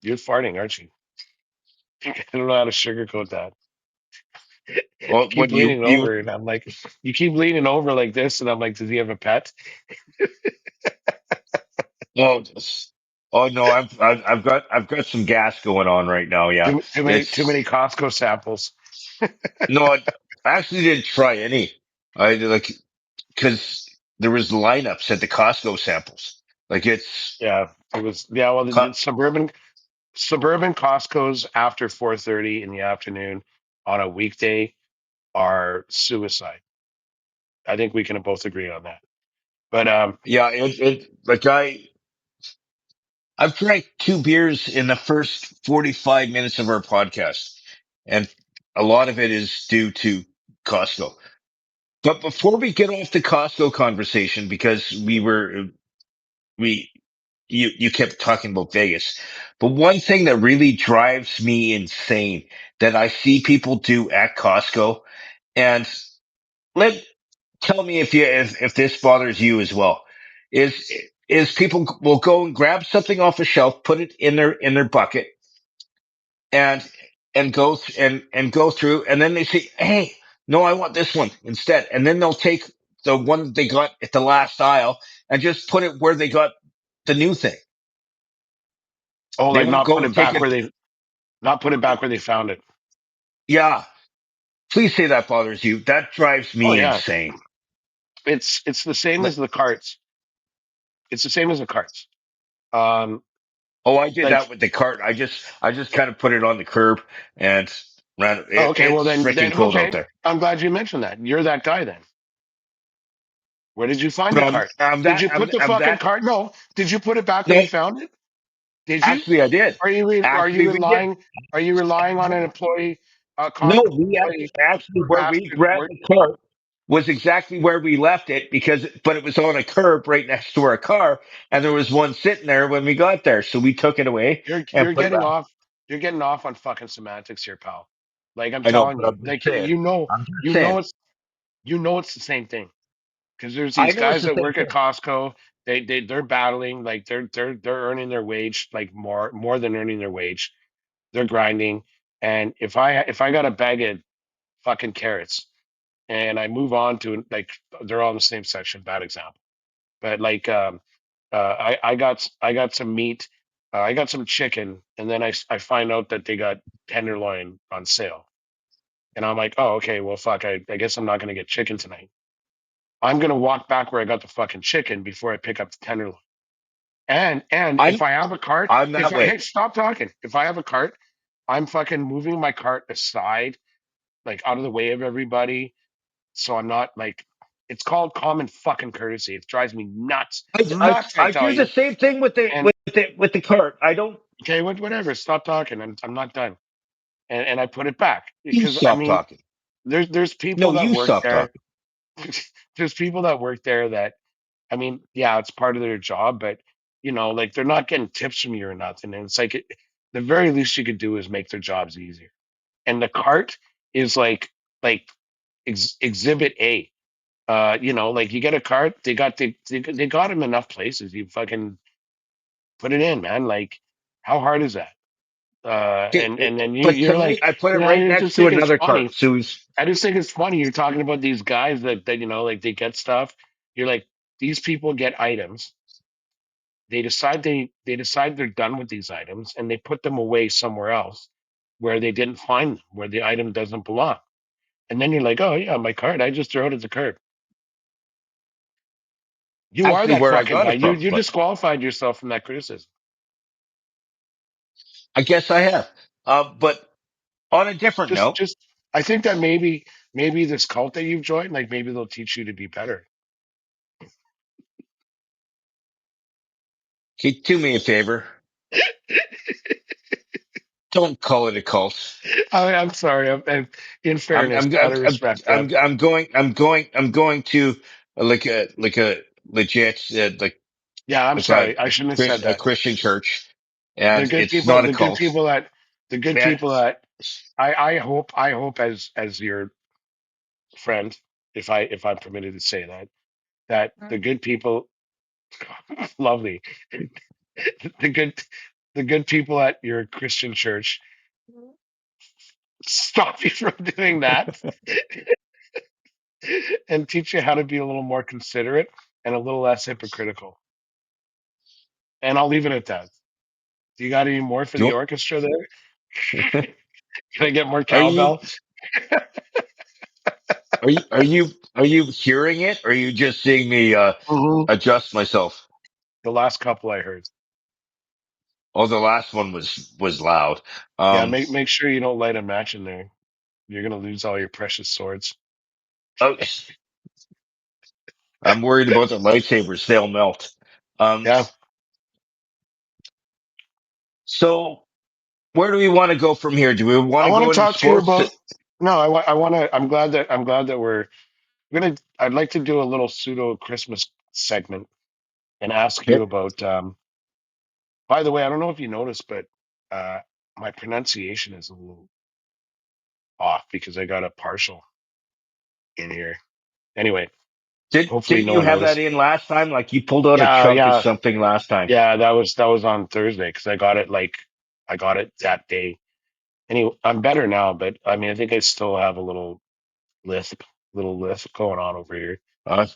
B: you're farting, aren't you? I don't know how to sugarcoat that.
A: Well,
B: Keep
A: what
B: leaning
A: you
B: over, and I'm like, you keep leaning over like this, and I'm like, does he have a pet?
A: oh oh no, I've got some gas going on right now. Yeah,
B: Too many
A: it's
B: Costco samples.
A: no, I actually didn't try any. I like because there was lineups at the Costco samples. Like it's
B: Yeah, it was. Yeah, well,
A: co-
B: the suburban Costco's after 4:30 in the afternoon on a weekday are suicide. I think we can both agree on that. But
A: yeah, it like I've drank two beers in the first 45 minutes of our podcast, and a lot of it is due to Costco. But before we get off the Costco conversation, because we, you kept talking about Vegas, but one thing that really drives me insane that I see people do at Costco, and let tell me if this bothers you as well, is is people will go and grab something off a shelf, put it in their bucket, and and go through, and then they say, "Hey, no, I want this one instead," and then they'll take the one they got at the last aisle and just put it where they got the new thing.
B: oh,
A: They
B: like
A: won't
B: not
A: go
B: put
A: and
B: it
A: take
B: back
A: it.
B: where they not put it back where they found it.
A: Yeah, please say that bothers you. That drives
B: Oh
A: me
B: yeah,
A: insane.
B: it's the same
A: Like,
B: as the carts. It's the same as the carts. Um,
A: oh, I did
B: like
A: that with the cart. I just kind of put it on the curb and ran.
B: oh, okay, well
A: It's freaking
B: then
A: cold out
B: okay.
A: there.
B: I'm glad you mentioned that. You're that guy then. Where did you find
A: But
B: the cart? Did you put the
A: I'm
B: fucking
A: that.
B: cart? No. Did you put it back where
A: No,
B: you found it? Did you?
A: actually, I did.
B: Are you
A: Actually, we did.
B: relying on an employee
A: No,
B: Costco
A: we
B: employee
A: actually
B: who
A: where
B: asked
A: we
B: you to
A: grabbed
B: work?
A: the cart was exactly where we left it but it was on a curb right next to our car, and there was one sitting there when we got there, so we took it away and
B: You're
A: put it
B: getting
A: back.
B: off. You're getting off on fucking semantics here, pal. Like I'm
A: I know,
B: telling
A: but
B: you,
A: I'm just
B: like
A: saying. I'm just saying.
B: you know it's the same thing because there's
A: I
B: these
A: know it's
B: guys
A: the
B: that
A: same
B: work at
A: thing.
B: Costco. They're battling like they're earning their wage like more than earning their wage. They're grinding, and if I got a bag of fucking carrots and I move on to like they're all in the same section. Bad example, but like I got some meat, I got some chicken, and then I find out that they got tenderloin on sale, and I'm like, oh okay, well fuck, I guess I'm not gonna get chicken tonight. I'm gonna walk back where I got the fucking chicken before I pick up the tenderloin. And
A: I'm
B: if I have a cart,
A: I'm
B: if
A: that
B: I
A: way.
B: hey stop talking, if I have a cart, I'm fucking moving my cart aside, like out of the way of everybody so I'm not like it's called common fucking courtesy. It drives me nuts. Nuts, I
A: I
B: tell
A: do the
B: you.
A: same thing with
B: And
A: the cart. I don't.
B: okay, whatever. Stop talking. I'm not done. And I put it back
A: You
B: because I
A: stop
B: mean
A: talking.
B: there's people
A: No,
B: that
A: you
B: work
A: stop
B: there.
A: talking.
B: There's people that work there that I mean, yeah, it's part of their job, but like they're not getting tips from you or nothing. And it's like the very least you could do is make their jobs easier. And the cart is like exhibit A. Like you get a cart, they got him enough places. You fucking put it in, man. Like, how hard is that? And then
A: But
B: you're
A: tonight
B: like,
A: I put it
B: you know,
A: right
B: I
A: next
B: just
A: to
B: think it's
A: another
B: funny.
A: cartoon.
B: I just think it's funny. You're talking about these guys that you know, like they get stuff. You're like, these people get items. They decide they're done with these items and they put them away somewhere else where they didn't find them, where the item doesn't belong. And then you're like, oh yeah, my card. I just throw it at the curb. You are
A: Actually,
B: that
A: where I
B: fucking
A: got
B: guy.
A: it from,
B: You
A: but
B: disqualified yourself from that criticism.
A: I guess I have. But on a different note,
B: Just I think that maybe this cult that you've joined, like maybe they'll teach you to be better.
A: can you do me a favor? Don't call it a cult.
B: I'm sorry. And in
A: I'm
B: fairness,
A: I'm
B: out
A: I'm
B: of
A: I'm
B: respect,
A: I'm going to like a legit
B: yeah, I'm
A: like a
B: sorry. I shouldn't have said
A: A
B: that.
A: Christian church, and it's not a
B: The good
A: cult.
B: people that
A: And
B: I hope as your friend, if I'm permitted to say that, that the good people, lovely, the good the good people at your Christian church stop you from doing that and teach you how to be a little more considerate and a little less hypocritical. And I'll leave it at that. Do you got any more for the
A: do
B: orchestra there? Can I get more
A: are you
B: cowbell?
A: are you hearing it? Or are you just seeing me
B: Hmm.
A: adjust myself?
B: The last couple I heard.
A: Oh, the last one was loud.
B: Yeah,
A: Um,
B: make sure you don't light a match in there. You're gonna lose all your precious swords.
A: oh, I'm worried about the lightsabers; they'll melt. Um,
B: Yeah,
A: so where do we want to go from here? Do we want
B: I
A: to
B: want
A: go
B: to
A: into
B: talk to you
A: sports?
B: about. No, I want to. I'm glad that we're gonna. I'd like to do a little pseudo Christmas segment and ask you
A: Okay.
B: about. By the way, I don't know if you noticed, but uh, my pronunciation is a little off because I got a partial in here. Anyway, hopefully
A: Didn't
B: no
A: you
B: one
A: have that
B: noticed.
A: in last time? Like you pulled out a
B: Yeah,
A: chunk of
B: yeah,
A: something last time.
B: yeah. That was on Thursday because I got it that day. Anyway, I'm better now, but I mean I think I still have a little lisp going on over here.
A: Uh,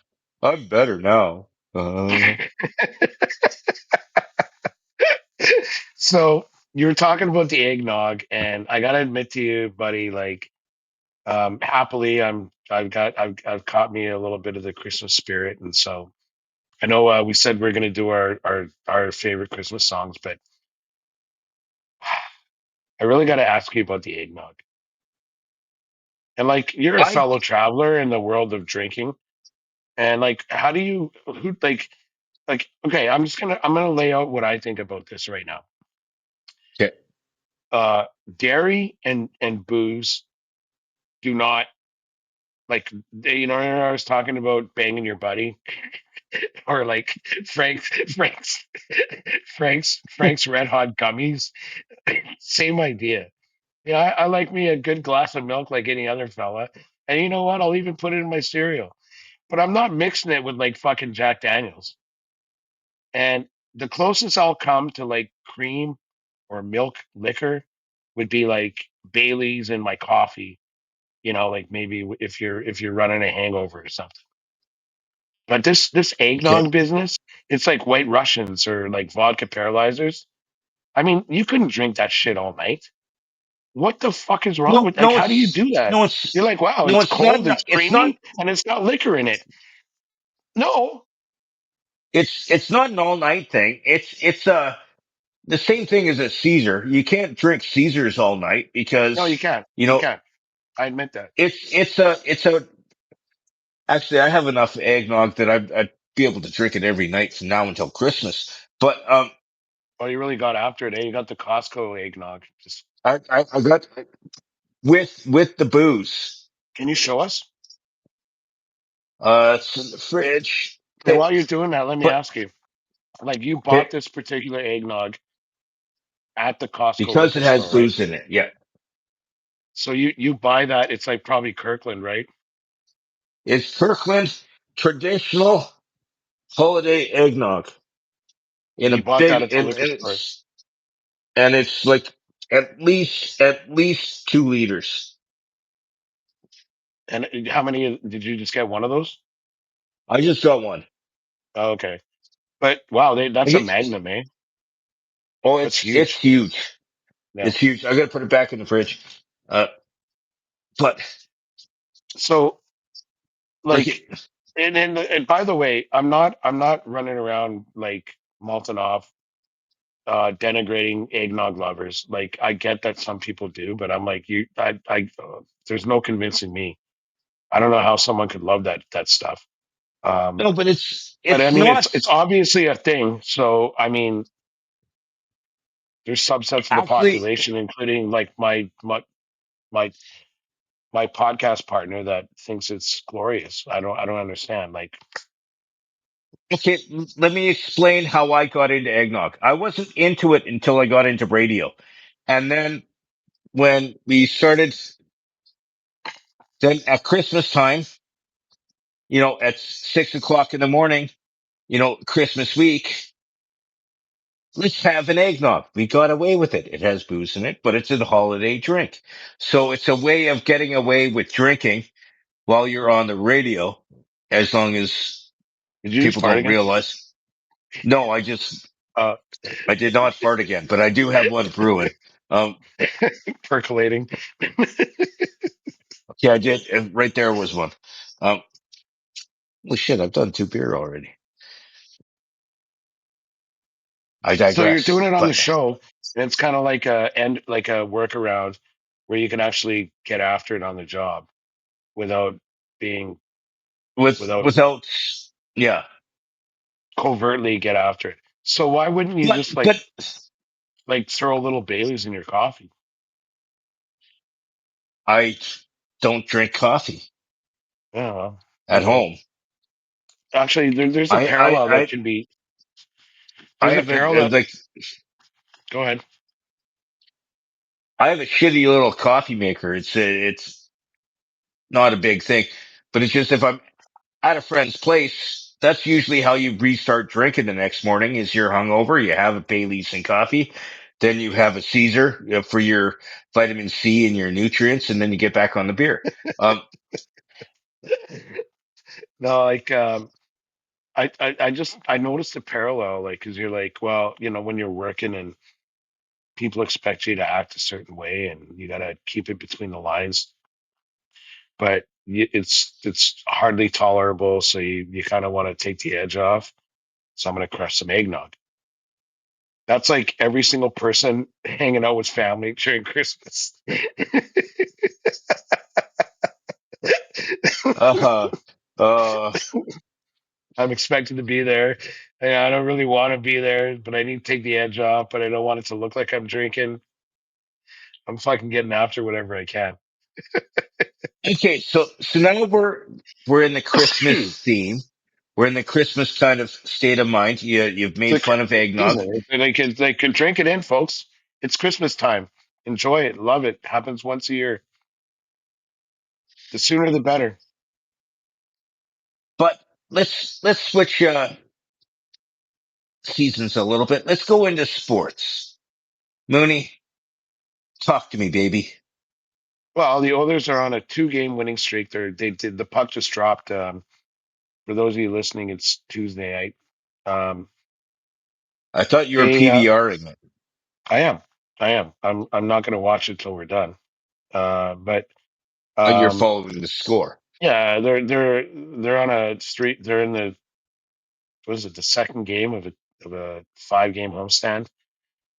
A: I'm better now. Uh,
B: So you were talking about the eggnog, and I gotta admit to you, buddy, like happily I've caught me a little bit of the Christmas spirit, and so I know we said we're gonna do our favorite Christmas songs, but I really gotta ask you about the eggnog. And like you're a
A: I
B: fellow traveler in the world of drinking, and like how do you who like okay, I'm gonna lay out what I think about this right now.
A: okay.
B: Uh Dairy and booze do not like you know I was talking about banging your buddy or like Frank's Frank's Frank's Red Hot gummies. Same idea. Yeah, I like me a good glass of milk like any other fella. And you know what? I'll even put it in my cereal. But I'm not mixing it with like fucking Jack Daniels. And the closest I'll come to like cream or milk liquor would be like Bailey's in my coffee, you know, like maybe if you're running a hangover or something. But this
A: Okay.
B: eggnog business, it's like White Russians or like vodka paralyzers. I mean, you couldn't drink that shit all night. What the fuck is wrong
A: No,
B: with like how do you do that? You're like, wow,
A: no,
B: it's
A: it's not.
B: cold, it's
A: It's not.
B: creamy, and it's got liquor in it. No,
A: It's not an all night thing. It's the same thing as a Caesar. You can't drink Caesars all night
B: no, you
A: because
B: can't.
A: you
B: You
A: know
B: can't. I admit that.
A: it's a. Actually, I have enough eggnog that I'd be able to drink it every night from now until Christmas. But
B: Oh, you really got after it, eh? You got the Costco eggnog. Just
A: I got with the booze.
B: can you show us?
A: It's in the fridge.
B: Okay,
A: Okay,
B: while you're doing that, let me
A: but
B: ask you. Like you
A: okay,
B: bought this particular eggnog at the Costco
A: because it
B: liquor
A: has
B: store, right?
A: booze in it. Yeah,
B: So you buy that, it's like probably Kirkland, right?
A: it's Kirkland's traditional holiday eggnog in
B: You
A: a
B: bought that
A: big
B: at the liquor store.
A: and it's like At least 2 liters.
B: And how many did you just get? One of those?
A: I just got one.
B: Oh, okay. But wow,
A: I
B: that's a
A: get,
B: Magnum, eh?
A: oh,
B: That's
A: it's
B: huge.
A: huge.
B: Yeah.
A: It's huge. I got to put it back in the fridge. Uh, but
B: So
A: like
B: like, and by the way, I'm not running around like malting off, denigrating eggnog lovers. Like I get that some people do, but I'm like there's no convincing me. I don't know how someone could love that stuff. Um,
A: no, but it's
B: but I
A: it's
B: mean,
A: not
B: it's obviously a thing. So I mean, there's subsets of the
A: actually
B: population, including like my my podcast partner, that thinks it's glorious. I don't understand. Like,
A: okay. Let me explain how I got into eggnog. I wasn't into it until I got into radio, and then when we started, then at Christmas time, at 6 o'clock in the morning, Christmas week, let's have an eggnog. We got away with it. It has booze in it, but it's a holiday drink. So it's a way of getting away with drinking while you're on the radio, as long as
B: did you just
A: people
B: fart
A: don't
B: again?
A: realize. No,
B: Uh,
A: I did not fart again, but I do have one brewing. Um,
B: percolating.
A: yeah, I did. Right there was one. Um, well, shit, I've done 2 beer already. I
B: So you're doing
A: digress,
B: it on the
A: but
B: show, and it's kind of like a workaround where you can actually get after it on the job without being without
A: without, yeah,
B: covertly get after it. So why wouldn't you
A: but,
B: just
A: but
B: like throw a little Bailey's in your coffee?
A: I don't drink coffee
B: Yeah, well,
A: at
B: okay.
A: home.
B: Actually, there's a
A: I, I,
B: parallel that
A: I,
B: can be.
A: I
B: There's a
A: have
B: parallel.
A: like,
B: Go ahead.
A: I have a shitty little coffee maker. It's not a big thing, but it's just if I'm at a friend's place, that's usually how you restart drinking the next morning is you're hungover. You have a Bailey's and coffee. Then you have a Caesar for your vitamin C and your nutrients. And then you get back on the beer. Um,
B: No, like I noticed a parallel, like, because you're like, well, when you're working and people expect you to act a certain way, and you got to keep it between the lines, but it's hardly tolerable, so you kind of want to take the edge off. So I'm going to crush some eggnog. That's like every single person hanging out with family during Christmas.
A: uh, uh,
B: I'm expected to be there. And I don't really want to be there, but I need to take the edge off. But I don't want it to look like I'm drinking. I'm fucking getting after whatever I can.
A: okay. So now we're in the Christmas theme. We're in the Christmas kind of state of mind. You've
B: It's
A: made
B: a
A: fun of eggnog,
B: season. They can drink it in, folks. It's Christmas time. Enjoy it. Love it. Happens once a year. The sooner the better.
A: but let's switch, seasons a little bit. Let's go into sports. Mooney, talk to me, baby.
B: Well, the Oilers are on a two-game winning streak. They did the puck just dropped. For those of you listening, it's Tuesday night. Um,
A: I thought you were
B: they,
A: PVRing it.
B: I am, I am. I'm not going to watch it till we're done. But
A: But you're
B: um,
A: following the score.
B: yeah, they're on a street. They're in the what is it? The second game of a 5-game homestand.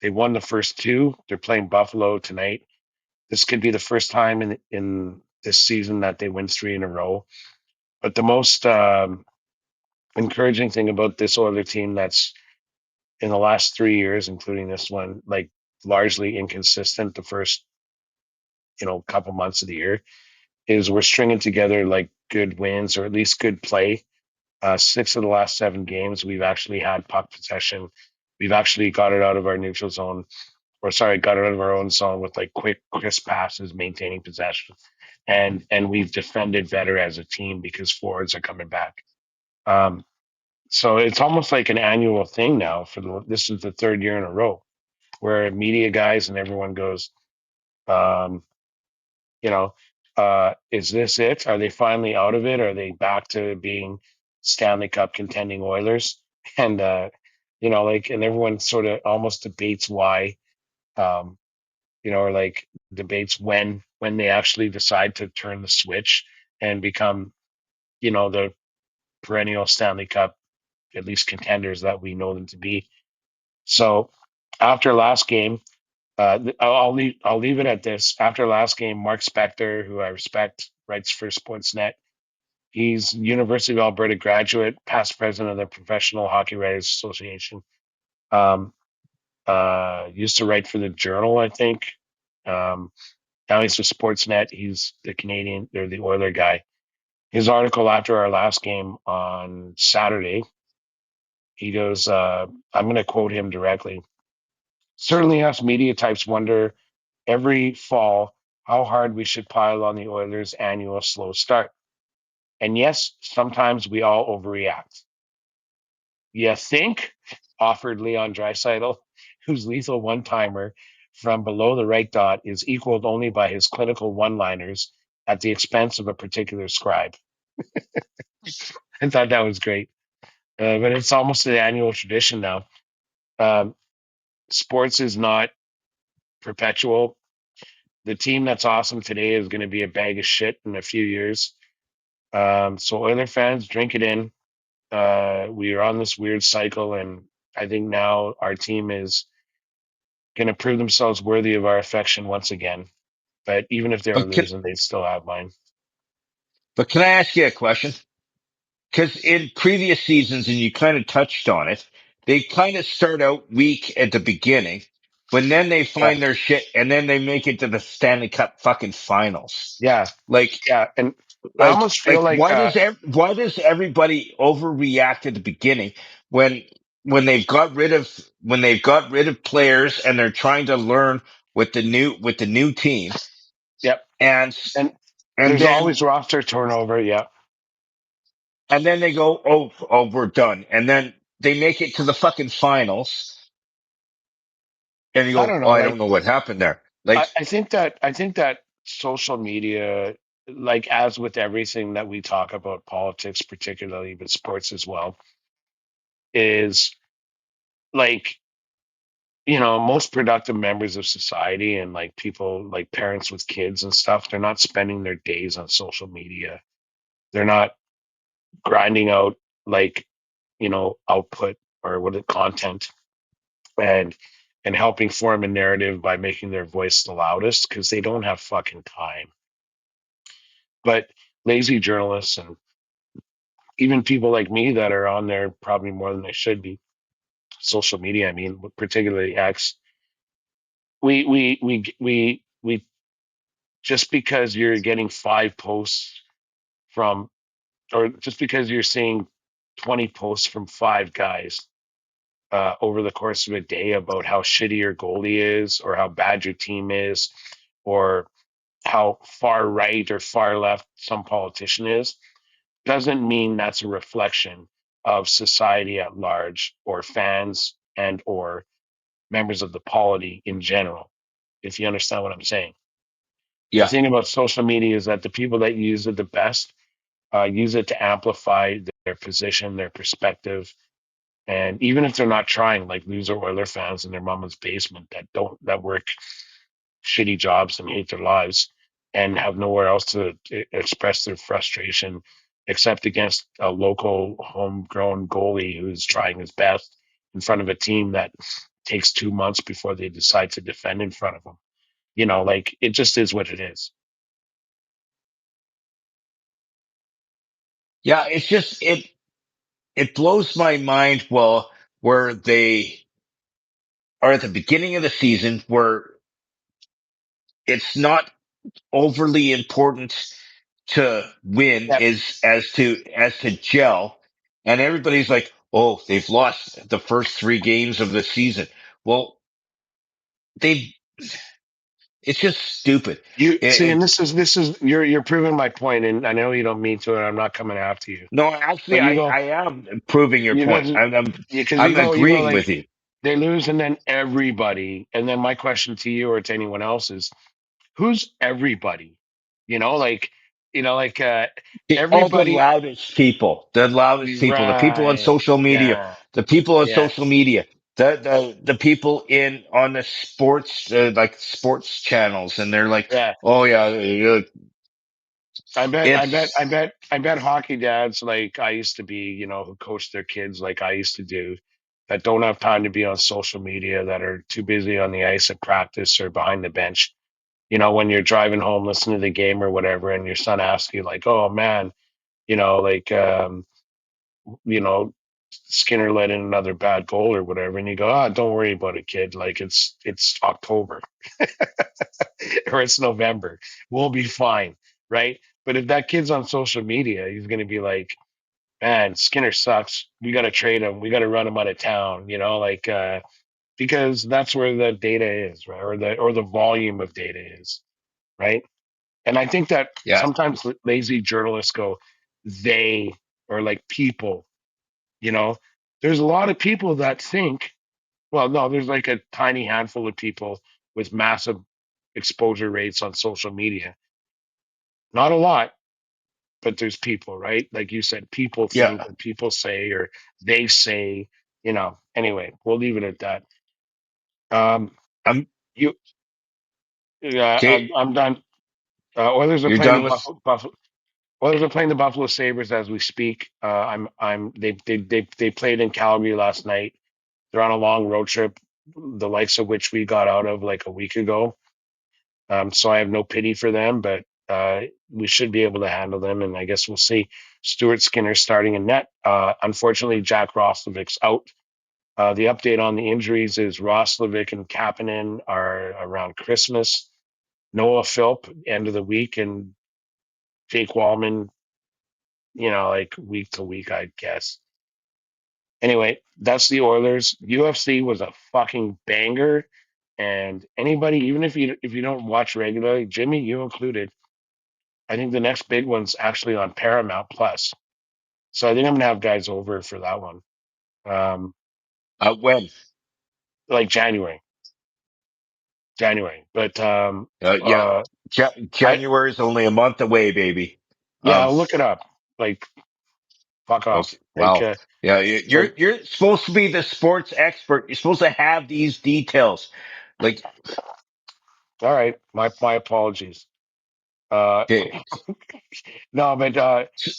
B: They won the first two. They're playing Buffalo tonight. This could be the first time in this season that they win three in a row. But the most encouraging thing about this other team that's in the last 3 years, including this one, like largely inconsistent the first couple months of the year, is we're stringing together like good wins or at least good play. 6 of the last 7 games, we've actually had puck possession. We've actually got it out of our neutral zone, or sorry, got it out of our own zone with like quick, crisp passes, maintaining possession, and we've defended better as a team because forwards are coming back. So it's almost like an annual thing now. This is the third year in a row. where media guys and everyone goes, um, you know, is this it? Are they finally out of it? Are they back to being Stanley Cup contending Oilers? And like, and everyone sort of almost debates why, um, or like debates when they actually decide to turn the switch and become, the perennial Stanley Cup at least contenders that we know them to be. So after last game, I'll leave it at this. After last game, Mark Spector, who I respect, writes for Sportsnet. He's University of Alberta graduate, past president of the Professional Hockey Writers Association. Um, used to write for the Journal, I think. Um, Now he's with Sportsnet. He's the Canadian, or the Oiler guy. His article after our last game on Saturday, he goes, I'm going to quote him directly. Certainly, us media types wonder every fall how hard we should pile on the Oilers' annual slow start. And yes, sometimes we all overreact. You think? Offered Leon Draisaitl, whose lethal one timer from below the right dot is equaled only by his clinical one liners at the expense of a particular scribe. I thought that was great. But it's almost an annual tradition now. Um, Sports is not perpetual. The team that's awesome today is going to be a bag of shit in a few years. So Oiler fans, drink it in. We are on this weird cycle, and I think now our team is going to prove themselves worthy of our affection once again. But even if they were
A: But can,
B: losing, they'd still have mine.
A: but can I ask you a question? Because in previous seasons, and you kind of touched on it, they kind of start out weak at the beginning, but then they
B: Yeah,
A: find their shit, and then they make it to the Stanley Cup fucking finals.
B: yeah,
A: Like,
B: yeah. And I
A: like,
B: almost feel like,
A: why does everybody overreact at the beginning when when they've got rid of players and they're trying to learn with the new team
B: yep.
A: and
B: And
A: and
B: there's
A: then
B: always roster turnover. Yeah.
A: they go, we're done. And then they make it to the fucking finals and you
B: I
A: go,
B: don't
A: oh,
B: know.
A: I don't
B: Like,
A: know what happened there. Like,
B: I think that social media, like as with everything that we talk about, politics particularly, but sports as well, is like, most productive members of society and like people like parents with kids and stuff, they're not spending their days on social media. They're not grinding out like, output or what it content and helping form a narrative by making their voice the loudest because they don't have fucking time. But lazy journalists and even people like me that are on there probably more than they should be, social media, I mean, particularly X, we just because you're getting 5 posts from, or just because you're seeing 20 posts from 5 guys over the course of a day about how shitty your goalie is or how bad your team is or how far right or far left some politician is, doesn't mean that's a reflection of society at large or fans and or members of the polity in general, if you understand what I'm saying. The
A: yeah,
B: thing about social media is that the people that use it the best use it to amplify their position, their perspective, and even if they're not trying, like loser Oiler fans in their mama's basement that work shitty jobs and hate their lives and have nowhere else to express their frustration except against a local homegrown goalie who's trying his best in front of a team that takes 2 months before they decide to defend in front of them. Like it just is what it is.
A: yeah, it's just, it blows my mind. Well, where they are at the beginning of the season where it's not overly important to win
B: Yep.
A: is as to gel. And everybody's like, oh, they've lost the first 3 games of the season. Well, they it's just stupid.
B: You see, and
A: It,
B: this is you're proving my point, and I know you don't mean to, and I'm not coming after you.
A: no, actually,
B: But
A: I am proving your
B: you
A: point.
B: guys, because
A: I'm
B: you go
A: agreeing with
B: like
A: you.
B: they lose, and then everybody. And then my question to you or to anyone else is, who's everybody? You know, like like
A: All
B: everybody.
A: the loudest people, the people on
B: Right?
A: social media,
B: Yeah.
A: the people on social
B: Yes.
A: media, the people in on the sports, like sports channels. And they're like,
B: Yeah.
A: oh yeah,
B: I bet, I bet, I
A: it's,
B: bet, I bet hockey dads like I used to be, who coach their kids like I used to do, that don't have time to be on social media, that are too busy on the ice at practice or behind the bench. When you're driving home, listening to the game or whatever, and your son asks you like, "Oh man, like, you know, Skinner let in another bad goal or whatever," and you go, "Ah, don't worry about it, kid. Like it's October or it's November. We'll be fine, right?" But if that kid's on social media, he's going to be like, "Man, Skinner sucks. We got to trade him. We got to run him out of town." Like because that's where the data is, right? Or the volume of data is, right? And I think that
A: yeah,
B: sometimes lazy journalists go, they, or like people, you know, there's a lot of people that think, well, no, there's like a tiny handful of people with massive exposure rates on social media. Not a lot, but there's people, right? Like you said, people think
A: yeah.
B: or people say or they say, anyway, we'll leave it at that. Um,
A: I'm
B: you,
A: okay.
B: I'm done. Oilers are
A: You're
B: playing the
A: done with,
B: Buffalo. Oilers are playing the Buffalo Sabres as we speak. They played in Calgary last night. They're on a long road trip, the likes of which we got out of like a week ago. So I have no pity for them, but we should be able to handle them, and I guess we'll see. Stuart Skinner starting in net. Unfortunately, Jack Roslovic's out. The update on the injuries is Roslovic and Kapanen are around Christmas. Noah Philp end of the week, and Jake Wallman, like week to week, I guess. Anyway, that's the Oilers. UFC was a fucking banger, and anybody, even if you don't watch regularly, Jimmy, you included, I think the next big one's actually on Paramount Plus. So I think I'm gonna have guys over for that one. Um,
A: when,
B: like January. But
A: yeah,
B: I
A: January is only a month away, baby.
B: yeah,
A: Um,
B: I'll look it up. Like fuck
A: okay,
B: off. Like
A: wow. Yeah,
B: like
A: you're supposed to be the sports expert. You're supposed to have these details. Like,
B: all right, my apologies. Uh,
A: okay,
B: no, but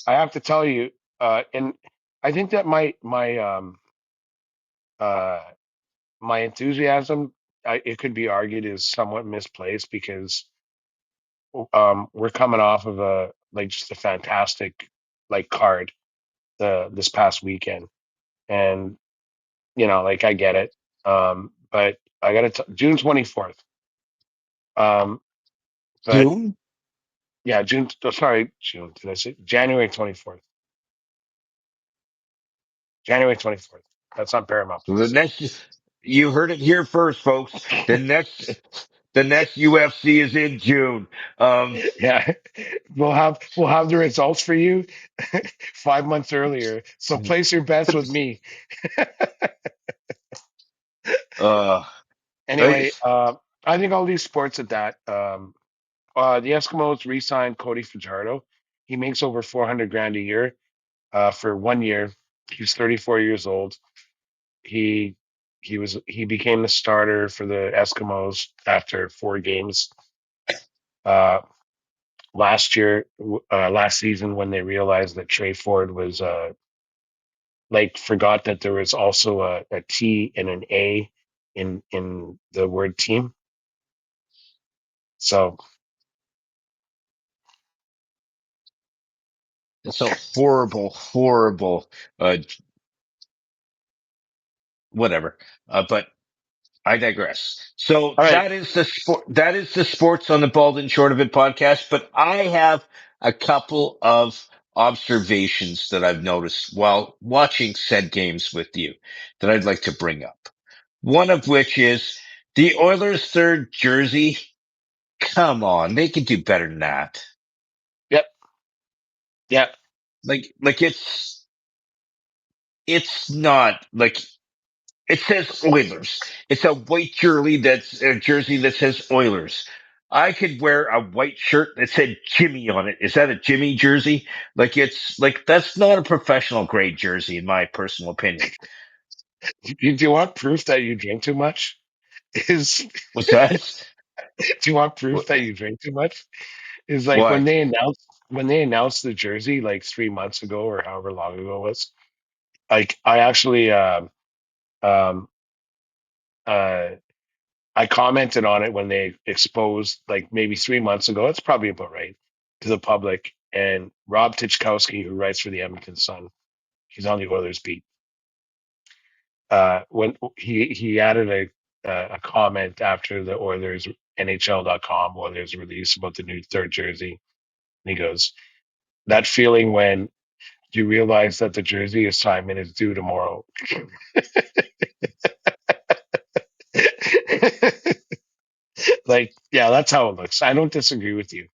B: I have to tell you, and I think that uh, my enthusiasm, it could be argued, is somewhat misplaced because we're coming off of a like just a fantastic like card this past weekend, and like I get it, but I got to June 24th. Um, but
A: June.
B: yeah, June. Oh, sorry, June. Did I say January 24th? January 24th. That's on Paramount
A: The
B: Plus.
A: next, you heard it here first, folks. The next UFC is in June.
B: Yeah, we'll have the results for you 5 months earlier. So place your bets with me.
A: uh,
B: Anyway,
A: right?
B: I think I'll leave sports at that. The Eskimos re-signed Cody Fajardo. He makes over 400 grand a year for 1 year. He's 34 years old. He he became the starter for the Eskimos after 4 games. Uh, last season, when they realized that Trey Ford was like forgot that there was also a T and an A in the word team. So
A: It's a horrible, horrible, uh, whatever. But I digress. So
B: all right.
A: that is the sport. That is the sports on the Bald and Short of It podcast. But I have a couple of observations that I've noticed while watching said games with you that I'd like to bring up. One of which is the Oilers' third jersey. Come on, they could do better than that.
B: Yep. Yep.
A: Like it's not like. It says Oilers. It's a white jersey that's a jersey that says Oilers. I could wear a white shirt that said Jimmy on it. Is that a Jimmy jersey? Like it's like that's not a professional grade jersey in my personal opinion.
B: Do you want proof that you drink too much? Is
A: What's that?
B: Do you want proof
A: What?
B: that you drink too much? Is like when
A: What?
B: they announced the jersey like 3 months ago or however long ago it was. Like I actually um uh I commented on it when they exposed like maybe 3 months ago. It's probably about right to the public. And Rob Tichkowski, who writes for the Edmonton Sun, he's on the Oilers beat. When he added a comment after the Oilers NHL.com Oilers release about the new third jersey, and he goes, "That feeling when you realize that the jersey assignment is due tomorrow." Like, yeah, that's how it looks. I don't disagree with you,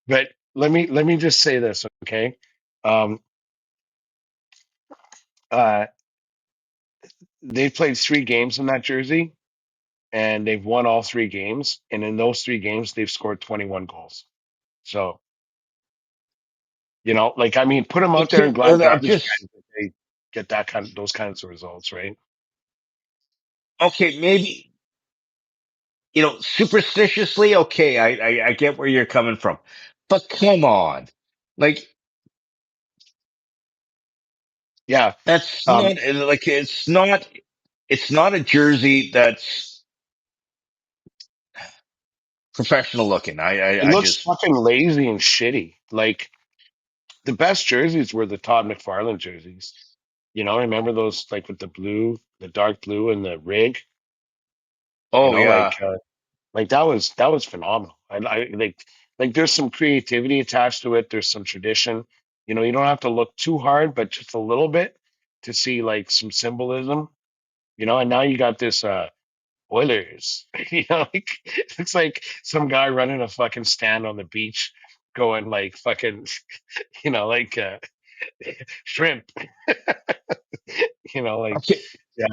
B: but let me just say this, okay? Um, uh, they've played 3 games in that jersey, and they've won all 3 games. And in those 3 games, they've scored 21 goals. So, like I mean, put them out there in
A: Okay, and I'm
B: garbage
A: just
B: cans if they get that those kinds of results, right?
A: okay. Maybe superstitiously. Okay, I get where you're coming from, but come on, like
B: Yeah.
A: that's
B: Um,
A: not like it's not a jersey that's professional looking.
B: it
A: I
B: looks
A: just
B: fucking lazy and shitty. Like the best jerseys were the Todd McFarlane jerseys. Remember those like with the blue, the dark blue, and the rig. You
A: oh
B: know,
A: yeah.
B: like that was phenomenal. I like there's some creativity attached to it. There's some tradition. You don't have to look too hard, but just a little bit to see like some symbolism. And now you got this Oilers. Like it looks like some guy running a fucking stand on the beach, going like fucking, like shrimp. Like
A: Okay,
B: yeah.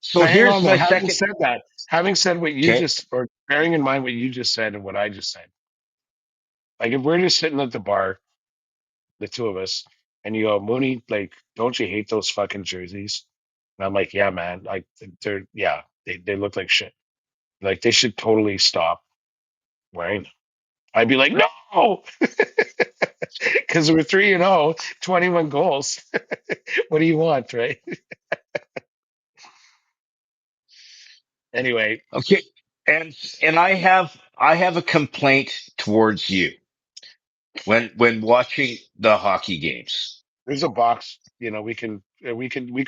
A: so
B: But hang
A: here's
B: on though.
A: my
B: Having
A: second.
B: said that, having said what you
A: Okay,
B: just, or bearing in mind what you just said and what I just said, like if we're just sitting at the bar, the two of us, and you go, Mooney, like, don't you hate those fucking jerseys? And I'm like, yeah, man. Like yeah, they look like shit. Like they should totally stop wearing them. I'd be like, no, because we're 3-0, 21 goals. What do you want, right? Anyway,
A: okay, and I have a complaint towards you when watching the hockey games.
B: there's a box. We can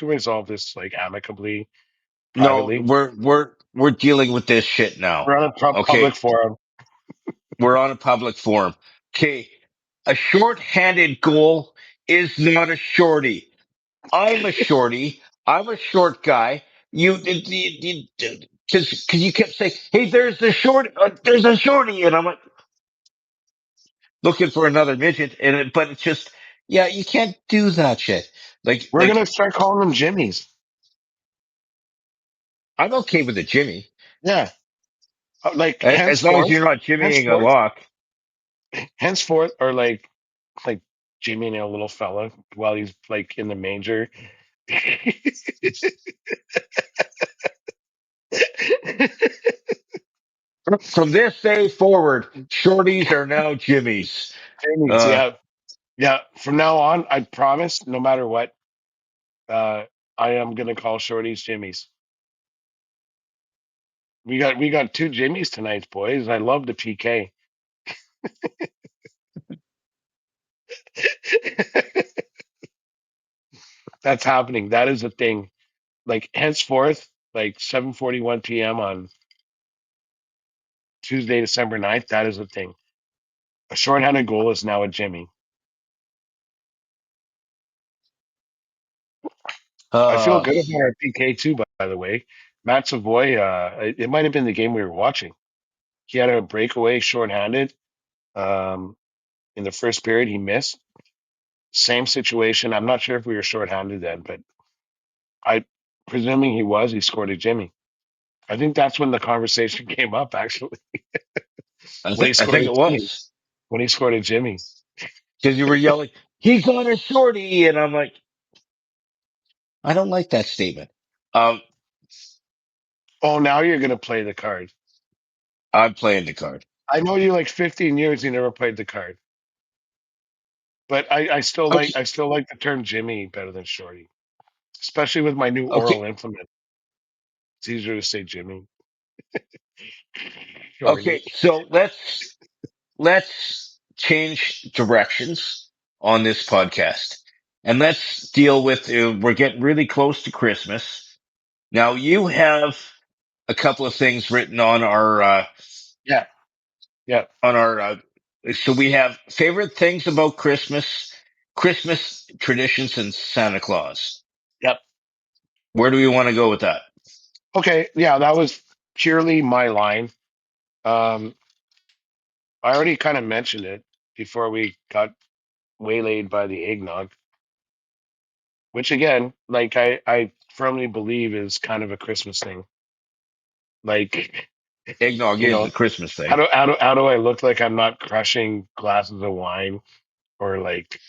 B: resolve this like amicably,
A: No,
B: privately.
A: we're dealing with this shit now.
B: We're on a
A: Okay,
B: public forum.
A: we're on a public forum. Okay, a short-handed goal is not a shorty. I'm a shorty. I'm a short guy. Because you kept saying, "Hey, there's a shorty," and I'm like looking for another midget, but it's just, yeah, you can't do that shit.
B: We're
A: Like
B: gonna start calling them Jimmies.
A: I'm okay with a Jimmy,
B: Yeah, like
A: as long as you're not Jimmying a
B: henceforth,
A: lock.
B: henceforth, or like Jimmy and a little fella while he's like in the manger.
A: From this day forward, shorties are now Jimmys.
B: Jimmy's,
A: Uh,
B: yeah, yeah. From now on, I promise, no matter what, uh, I am gonna call shorties Jimmys. We got two Jimmys tonight, boys. I love the PK. That's happening. That is a thing. Like henceforth, like 7:41 p.m. on Tuesday, December 9th, that is a thing. A shorthanded goal is now a Jimmy. I feel
A: uh,
B: good about our PK too, by the way. Matt Savoy, it might have been the game we were watching. He had a breakaway shorthanded um, in the first period. He missed. Same situation. I'm not sure if we were shorthanded then, but I presuming he scored a Jimmy. I think that's when the conversation came up actually when he
A: I
B: scored
A: think
B: a
A: it
B: Jimmy.
A: was
B: When he scored a Jimmy.
A: because you were yelling, "He got a shorty," and I'm like, I don't like that statement. Um,
B: Oh, now you're gonna play the card.
A: I'm playing the card.
B: I know you like 15 years you never played the card, but
A: Okay,
B: I still like the term Jimmy better than Shorty, especially with my new
A: okay,
B: oral implement. It's easier to say Jimmy.
A: okay.
B: Shorty.
A: So let's change directions on this podcast, and let's deal with. We're getting really close to Christmas. Now you have a couple of things written
B: Yeah, yeah,
A: on our. So we have favorite things about Christmas, Christmas traditions, and Santa Claus.
B: yep.
A: Where do we want to go with that?
B: Okay, yeah, that was purely my line. Um, I already kind of mentioned it before we got waylaid by the eggnog, which again, like I firmly believe is kind of a Christmas thing. Like,
A: Eggnog
B: you
A: is
B: know,
A: a Christmas thing.
B: how do I look like I'm not crushing glasses of wine or like,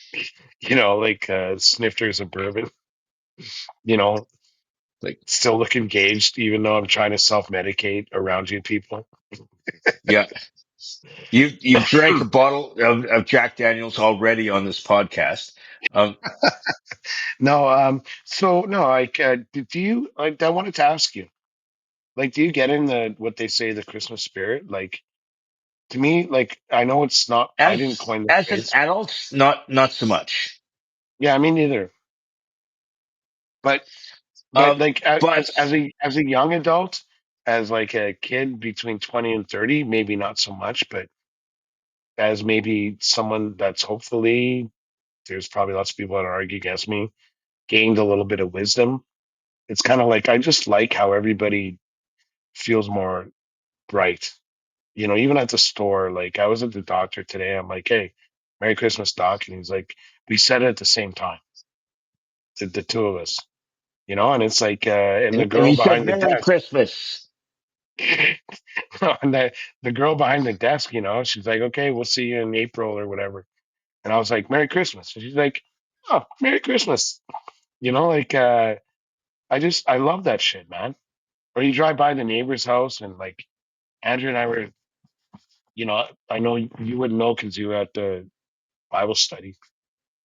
B: like snifters of bourbon, you know,
A: Like,
B: still look engaged even though I'm trying to self medicate around you people.
A: yeah, you've drank a bottle of Jack Daniels already on this podcast. Um,
B: No, so no, like, do you like? I wanted to ask you, like, do you get in the what they say the Christmas spirit? Like, to me, like, I know it's not. I didn't coin the
A: as an
B: phrase.
A: adult, not so much.
B: Yeah, me neither. But like
A: But
B: as a young adult, as like a kid between 20 and 30, maybe not so much. But as maybe someone that's hopefully there's probably lots of people that argue against me gained a little bit of wisdom. It's kind of like I just like how everybody feels more bright. Even at the store, like I was at the doctor today. I'm like, hey, Merry Christmas, Doc. And he's like, we said it at the same time, the two of us, and it's like, and the
A: and
B: girl
A: he said
B: behind the
A: Merry
B: desk,
A: Christmas.
B: and the girl behind the desk, she's like, okay, we'll see you in April or whatever. And I was like, Merry Christmas. And she's like, oh, Merry Christmas. Like, I love that shit, man. Or you drive by the neighbor's house and like Andrew and I were, I know you wouldn't know because you were at the Bible study.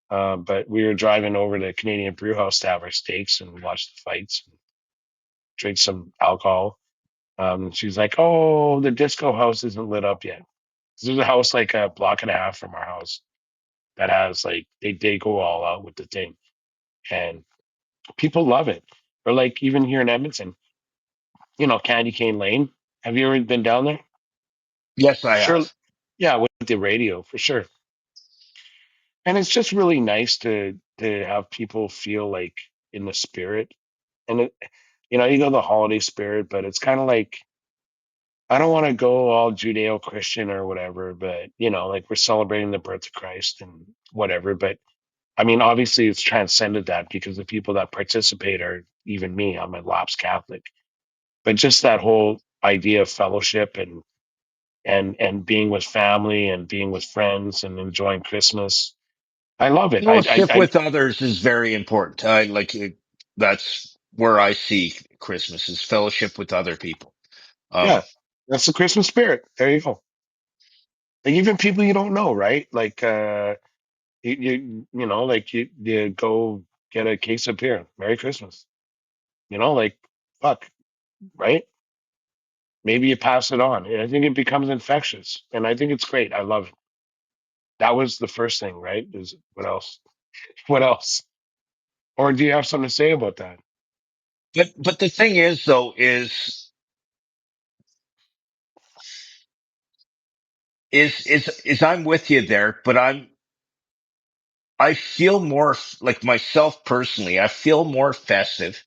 B: But we were driving over to Canadian Brew House to have our steaks and watch the fights and drink some alcohol. She's like, "Oh, the disco house isn't lit up yet." 'Cause there's a house like a block and a half from our house that has like they go all out with the thing, and people love it. Or like even here in Edmonton, Candy Cane Lane. Have you ever been down there?
A: Yes, I
B: Sure.
A: have.
B: Yeah, with the radio for sure. And it's just really nice to have people feel like in the spirit. And you know the holiday spirit, but it's kind of like I don't want to go all Judeo-Christian or whatever, but like we're celebrating the birth of Christ and whatever. But I mean, obviously, it's transcended that because the people that participate are even me. I'm a lapsed Catholic, but just that whole idea of fellowship and being with family and being with friends and enjoying Christmas. I love it.
A: Fellowship with others is very important. That's where I see Christmas is fellowship with other people.
B: Yeah,
A: Um,
B: that's the Christmas spirit. There you go. Like even people you don't know, right? Like like you go get a case of beer. Merry Christmas. Like fuck, right? Maybe you pass it on. And I think it becomes infectious, and I think it's great. I love it. That was the first thing, right? Is what else? What else? Or do you have something to say about that?
A: but the thing is, though, is I'm with you there, but I feel more like myself personally. I feel more festive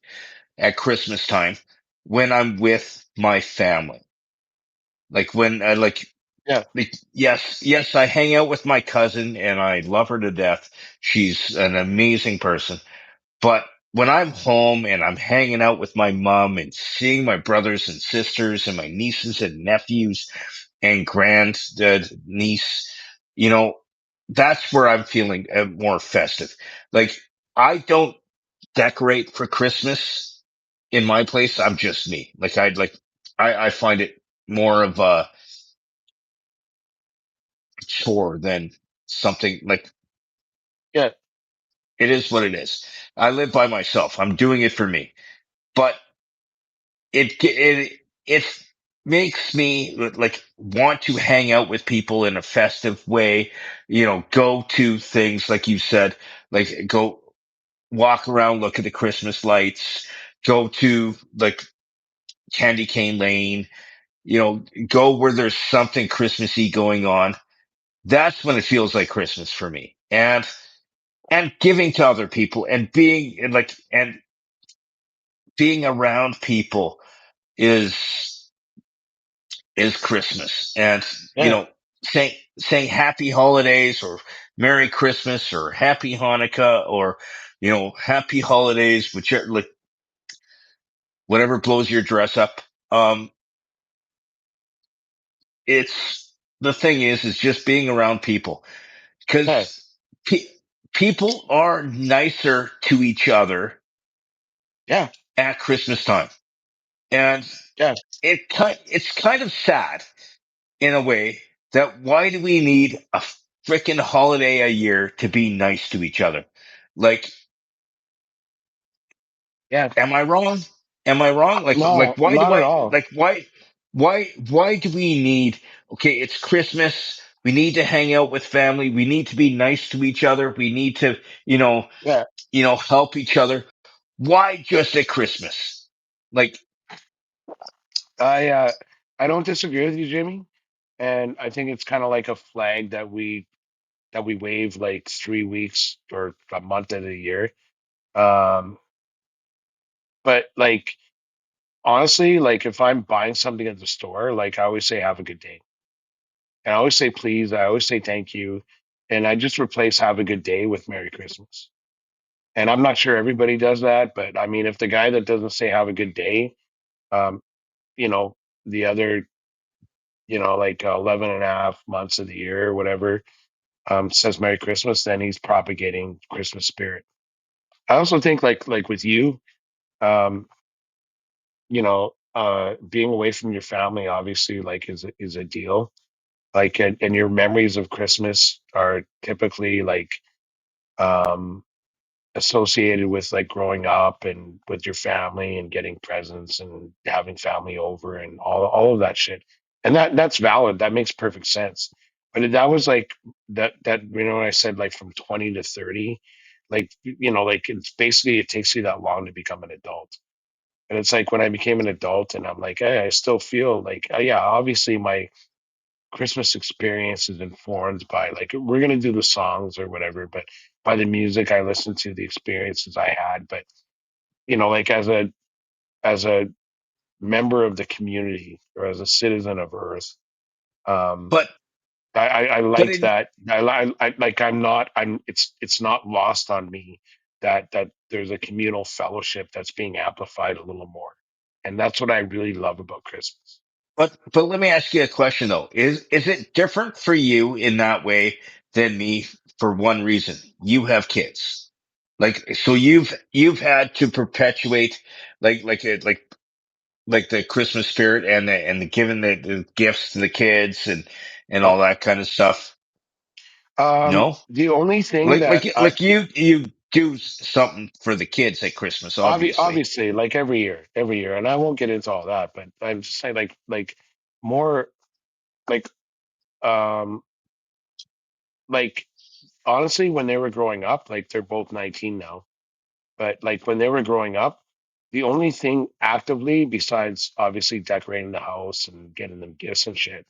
A: at Christmas time when I'm with my family. Like when I
B: Yeah,
A: yes, I hang out with my cousin and I love her to death. She's an amazing person, but when I'm home and I'm hanging out with my mom and seeing my brothers and sisters and my nieces and nephews and grand niece, you know, that's where I'm feeling more festive. Like I don't decorate for Christmas in my place. I'm just me. I find it more of a chore than something like
B: Yeah,
A: it is what it is. I live by myself. I'm doing it for me, but it makes me like want to hang out with people in a festive way, go to things like you said, like go walk around, look at the Christmas lights, go to like Candy Cane Lane, go where there's something Christmassy going on. That's when it feels like Christmas for me. And giving to other people and being around people is Christmas. And,
B: yeah,
A: saying happy holidays or Merry Christmas or Happy Hanukkah or, happy holidays, whichever, like whatever blows your dress up. Um, it's the thing is just being around people
B: yeah,
A: because pe- people are nicer to each other
B: yeah,
A: at Christmas time. And
B: yeah,
A: it's kind of sad in a way that why do we need a freaking holiday a year to be nice to each other? Like,
B: yeah.
A: am I wrong? Am I wrong? Like
B: No,
A: why do
B: not at
A: I
B: all.
A: like why do we need? Okay, it's Christmas. We need to hang out with family. We need to be nice to each other. We need to, you know,
B: Yeah,
A: help each other. Why just at Christmas? Like,
B: I uh, I don't disagree with you, Jimmy, and I think it's kind of like a flag that we wave like 3 weeks or a month of the year. Um, but like honestly, like if I'm buying something at the store, like I always say have a good day. And I always say please, I always say thank you. And I just replace have a good day with Merry Christmas. And I'm not sure everybody does that, but I mean if the guy that doesn't say have a good day, um, you know, the other, like 11 and a half months of the year or whatever, says Merry Christmas, then he's propagating Christmas spirit. I also think like with you, um, being away from your family obviously like is a deal. Like and your memories of Christmas are typically like um associated with like growing up and with your family and getting presents and having family over and all of that shit. And that's valid. That makes perfect sense. But that was like that when I said like from 20 to 30, like like it's basically it takes you that long to become an adult. And it's like when I became an adult and I'm like, hey, I still feel like, yeah, obviously my Christmas experience is informed by like, we're going to do the songs or whatever, but by the music I listened to, the experiences I had. But, like as a member of the community or as a citizen of Earth, um,
A: but
B: I
A: but
B: like
A: in
B: that. I like, it's not lost on me that there's a communal fellowship that's being amplified a little more. And that's what I really love about Christmas.
A: but let me ask you a question though. Is it different for you in that way than me for one reason? You have kids. Like so you've had to perpetuate like the Christmas spirit and the giving the gifts to the kids and all
B: Oh,
A: that kind of stuff. No?
B: the only thing
A: Like
B: that
A: like like you do something for the kids at Christmas, obviously.
B: obviously like every year, and I won't get into all that, but I'm just saying like more like um like honestly when they were growing up, like they're both 19 now, but like when they were growing up, the only thing actively besides obviously decorating the house and getting them gifts and shit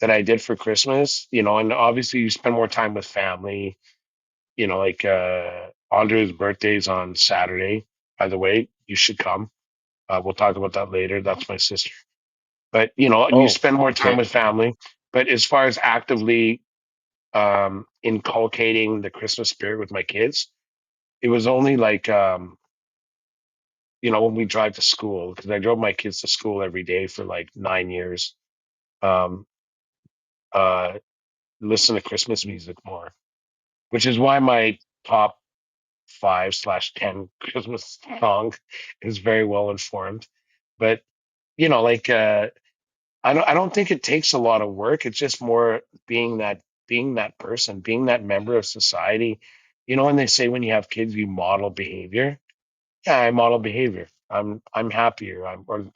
B: that I did for Christmas, and obviously you spend more time with family, like Andre's birthday's on Saturday, by the way, you should come. We'll talk about that later. That's my sister. But you
A: Oh,
B: spend more time
A: okay.
B: with family. But as far as actively inculcating the Christmas spirit with my kids, it was only like when we drive to school, because I drove my kids to school every day for like 9 years. Um, uh, Listen to Christmas music more, which is why my top 5/10 Christmas song is very well informed. But like I don't think it takes a lot of work. It's just more being that person, being that member of society. And they say when you have kids, you model behavior. Yeah, I model behavior. I'm happier. Or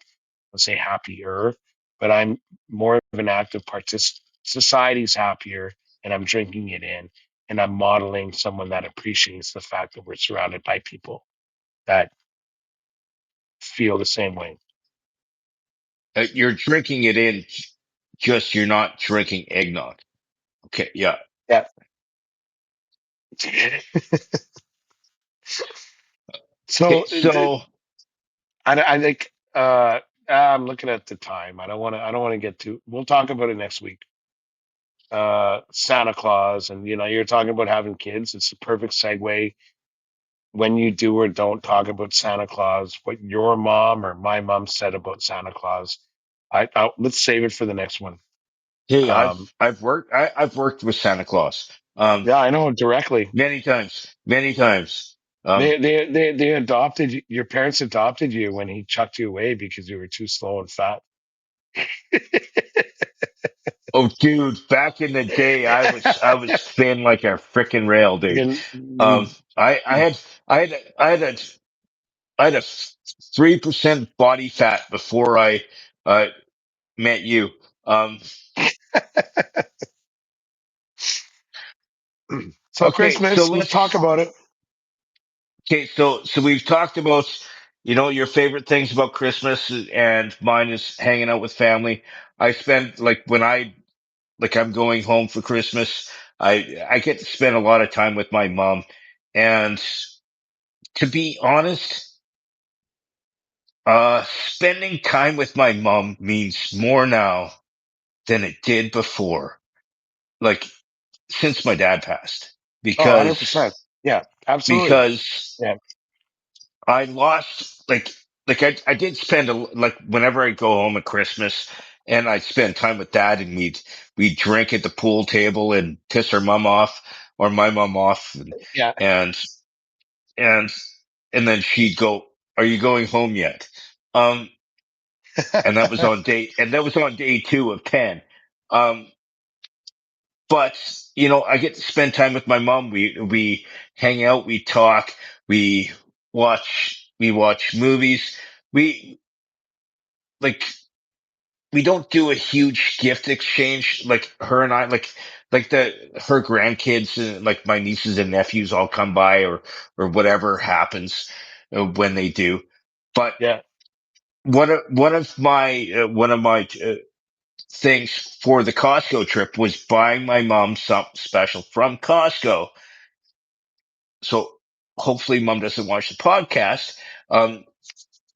B: let's say happier, but I'm more of an active participant. Society's happier, and I'm drinking it in, and I'm modeling someone that appreciates the fact that we're surrounded by people that feel the same way.
A: You're drinking it in, just you're not drinking eggnog. Okay, yeah.
B: Yeah.
A: Okay,
B: So
A: so
B: I think I'm looking at the time. I don't want to get too. We'll talk about it next week. Santa Claus, and you're talking about having kids. It's a perfect segue. When you do or don't talk about Santa Claus, what your mom or my mom said about Santa Claus. Let's save it for the next one.
A: hey,
B: Um,
A: I've worked with Santa Claus,
B: yeah, I know directly.
A: many times, many times. Um,
B: They adopted your parents adopted you when he chucked you away because you were too slow and fat.
A: oh, dude, back in the day, I was thin like a freaking rail, dude.
B: Again,
A: Um, I had, I had a, I had a 3% body fat before I, uh, met you. Um,
B: so
A: okay, so
B: Christmas, let's talk
A: let's,
B: about it.
A: okay, so we've talked about, your favorite things about Christmas, and mine is hanging out with family. I spend like when I'm going home for Christmas, I get to spend a lot of time with my mom, and to be honest, spending time with my mom means more now than it did before. Like since my dad passed,
B: Oh, 100%.
A: because
B: Yeah, absolutely.
A: because
B: Yeah,
A: I lost I did spend like whenever I go home at Christmas and I spend time with dad, and we'd drink at the pool table and piss her mom off or my mom off,
B: yeah.
A: and and and then she'd go, "Are you going home yet?" Um, and that was on day 2 of 10. Um, but I get to spend time with my mom. We hang out, we talk, we we watch movies. We like we don't do a huge gift exchange like her and I like the her grandkids and like my nieces and nephews all come by, or whatever happens when they do. But
B: Yeah,
A: one of my things for the Costco trip was buying my mom something special from Costco. So hopefully mom doesn't watch the podcast. Um,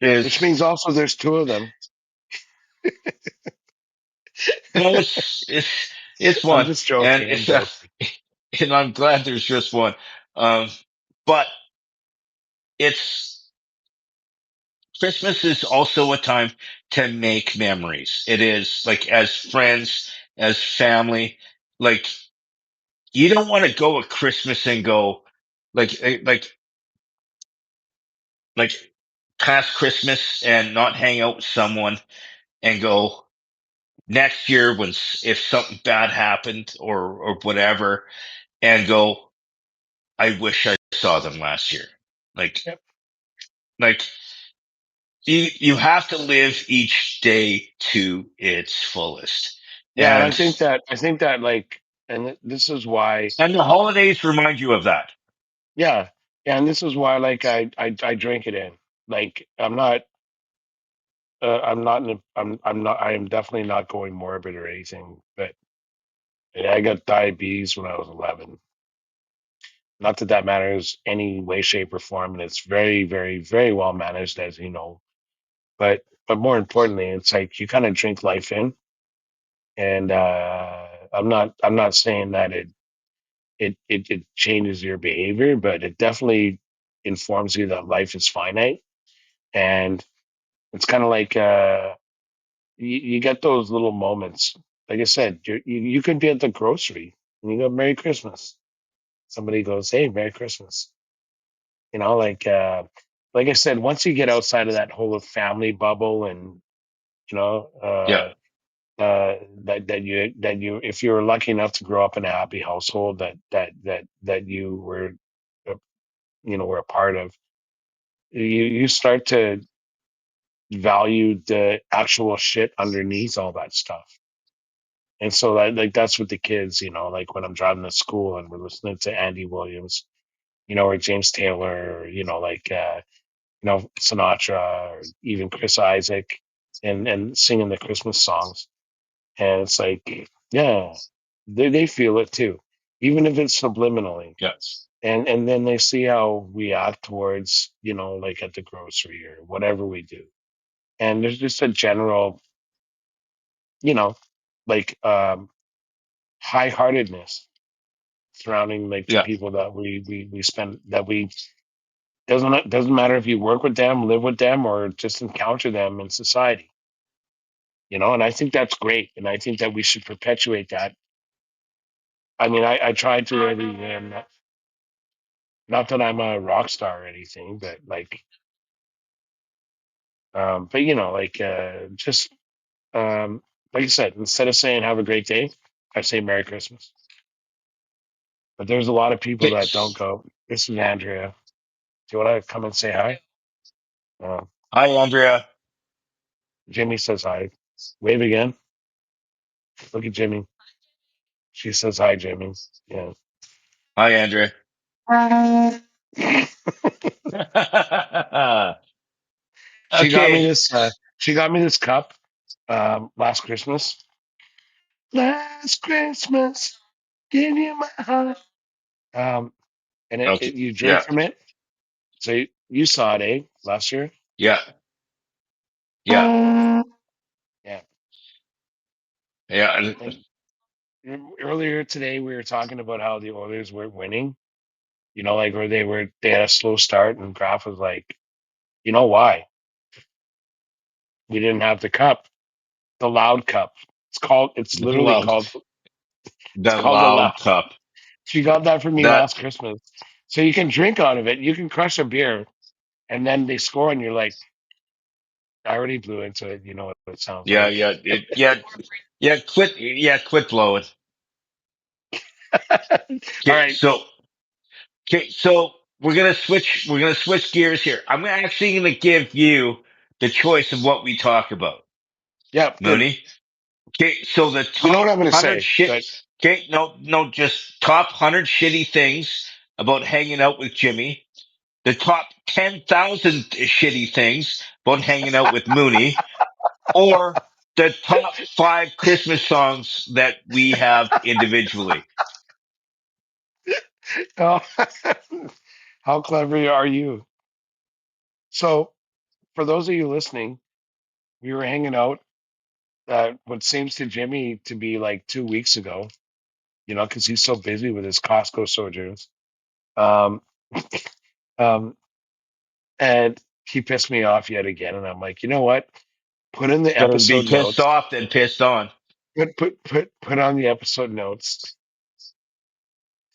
B: which
A: is
B: means also there's two of them.
A: no, it's
B: I'm
A: one,
B: just
A: and
B: joking. I'm joking.
A: and I'm glad there's just one. Um, but it's Christmas is also a time to make memories. It is like as friends, as family, like you don't want to go at Christmas and go like eh, like past Christmas and not hang out with someone and go next year if something bad happened or whatever, and go, I wish I saw them last year. Like
B: Yep.
A: like you have to live each day to its fullest.
B: Yeah, and
A: And
B: I think that like, and this is why.
A: and the holidays remind you of that.
B: Yeah, yeah, and this is why like I drink it in. Like I am definitely not going morbid or anything. But I got diabetes when I was 11. Not that that matters any way, shape, or form, and it's very, very, very well managed, as you know. But more importantly, it's like you kind of drink life in, and I'm not saying that it changes your behavior, but it definitely informs you that life is finite, And it's kind of like you get those little moments. Like I said, you could be at the grocery and you go, Merry Christmas. Somebody goes, Hey, Merry Christmas. You know, like I said, once you get outside of that whole family bubble and, you know,
A: Yeah.
B: that you if you were lucky enough to grow up in a happy household that you were uh, were a part of, you start to value the actual shit underneath all that stuff. And so that's what the kids, like when I'm driving to school and we're listening to Andy Williams, or James Taylor, or Sinatra, or even Chris Isaac, and singing the Christmas songs. And it's like, yeah, they feel it too, even if it's subliminally.
A: Yeah.
B: And then they see how we act towards, like at the grocery or whatever we do. And there's just a general, you know, like high heartedness surrounding like the
A: Yeah.
B: people that we spend that we doesn't matter if you work with them, live with them, or just encounter them in society. And I think that's great, and I think that we should perpetuate that. I mean, I try to every year. Not that I'm a rock star or anything, but like just like I said, instead of saying "Have a great day," I say "Merry Christmas." But there's a lot of people
A: Okay.
B: that don't go. This is Andrea. Do you want to come and say hi? Uh,
A: Hi, Andrea.
B: Jimmy says hi. Wave again. Look at Jimmy. She says hi, Jimmy. Yeah.
A: Hi, Andrea.
B: She got me
A: Okay.
B: this. She got me this cup last Christmas. Last Christmas, give you my heart. And
A: Okay.
B: you drink
A: Yeah.
B: from it. So you saw it, eh? Last year.
A: Yeah. Yeah.
B: Yeah.
A: Yeah. And
B: And earlier today, we were talking about how the Oilers were winning. Like where they had a slow start, and Graf was like, "You know why? We didn't have the cup, the loud cup. It's
A: the
B: literally
A: loud,
B: called. It's
A: the
B: called the loud.
A: loud cup.
B: She got that for me
A: That,
B: last Christmas. So you can drink out of it. You can crush a beer, and then they score, and you're like, I already blew into it. You know what it sounds
A: yeah,
B: like.
A: yeah, yeah, yeah, quit blowing.
B: All
A: Okay.
B: right.
A: So we're gonna switch gears here. I'm actually gonna give you the choice of what we talk about,
B: Yeah, good.
A: Mooney. Okay, so the
B: You know
A: top
B: what I'm going to
A: hundred
B: say.
A: shit.
B: Good.
A: Okay, no, no, just top 100 shitty things about hanging out with Jimmy. The top 10,000 shitty things about hanging out with Mooney, or the top five Christmas songs that we have individually.
B: Oh, how clever are you? So, for those of you listening, we were hanging out what seems to Jimmy to be like 2 weeks ago, because he's so busy with his Costco sojourns. Um, um, and he pissed me off yet again. And I'm like, you know what? Put in the
A: Better be
B: episode
A: pissed
B: notes.
A: off than pissed on.
B: Put on the episode notes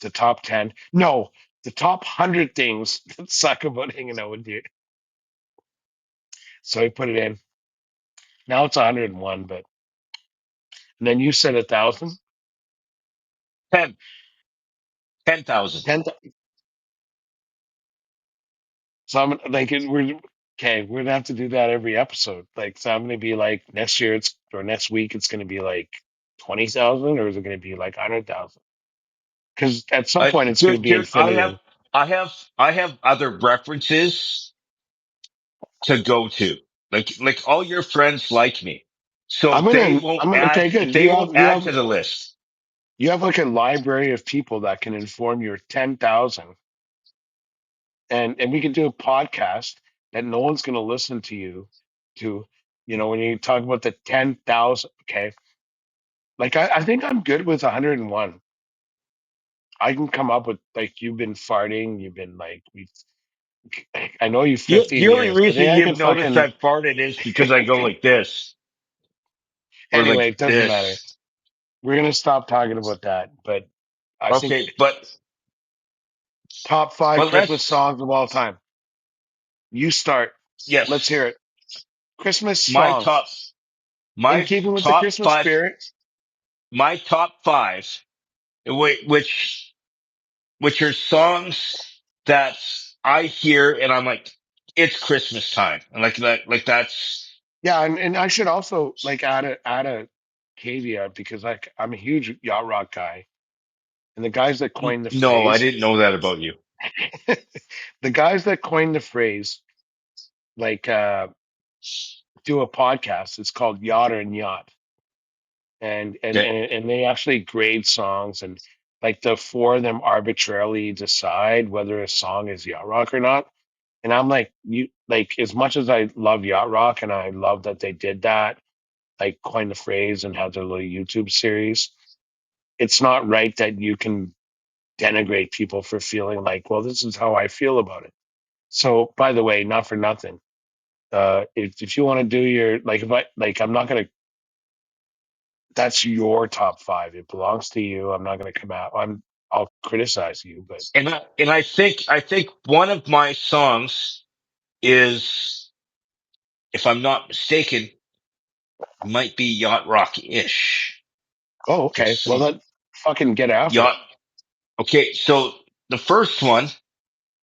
B: the top 10. No, the top 100 things that suck about hanging out with you. So he put it in. Now it's 101, but and then you said 1,000.
A: 10, 10,000.
B: 10. So I'm like, we're okay. We're gonna have to do that every episode. Like, so I'm gonna be like, next year or next week it's gonna be like 20,000, or is it gonna be like 100,000? Because at some
A: I,
B: point it's gonna
A: dude,
B: be
A: dude,
B: infinity.
A: I have other references to go to. Like all your friends like me, so
B: I'm gonna okay, good.
A: they won't add to the list.
B: You have like a library of people that can inform your 10,000, and we can do a podcast that no one's gonna listen to you to. When you talk about the 10,000, okay. Like I think I'm good with 101. I can come up with like you've been farting, you've been like I know you
A: You,
B: 15
A: the only
B: years, but
A: reason
B: then I can
A: you've noticed
B: fucking.
A: I've farted is because I go like this or like
B: Anyway, it doesn't matter.
A: this.
B: We're gonna stop talking about that. But I think
A: Okay,
B: top five
A: but
B: Christmas
A: let's
B: songs of all time. You start. Let's
A: yes,
B: hear it. Christmas
A: my
B: songs
A: top
B: in
A: my
B: keeping with the
A: top
B: Christmas
A: five
B: spirit.
A: my top five, which which are songs that I hear and I'm like, it's Christmas time, and like that, like that's
B: Yeah, and I should also like add a caveat because like I'm a huge yacht rock guy, and the guys that coined the
A: no, I
B: phrase,
A: didn't know that about you.
B: the guys that coined the phrase, like do a podcast. It's called Yachter and Yacht, and and
A: Okay,
B: and and they actually grade songs, and like the four of them arbitrarily decide whether a song is yacht rock or not. And I'm like, you like as much as I love yacht rock, and I love that they did that, like coined the phrase and had their little YouTube series. It's not right that you can denigrate people for feeling like, well, this is how I feel about it. So, by the way, not for nothing. If you want to do your like, if I like, I'm not gonna. That's your top five. It belongs to you. I'm not gonna come out. I'll criticize you, but
A: and I think one of my songs is, if I'm not mistaken, might be yacht rock ish.
B: oh, okay.
A: Just
B: Well,
A: some
B: then fucking get after it.
A: yacht. Okay, so the first one,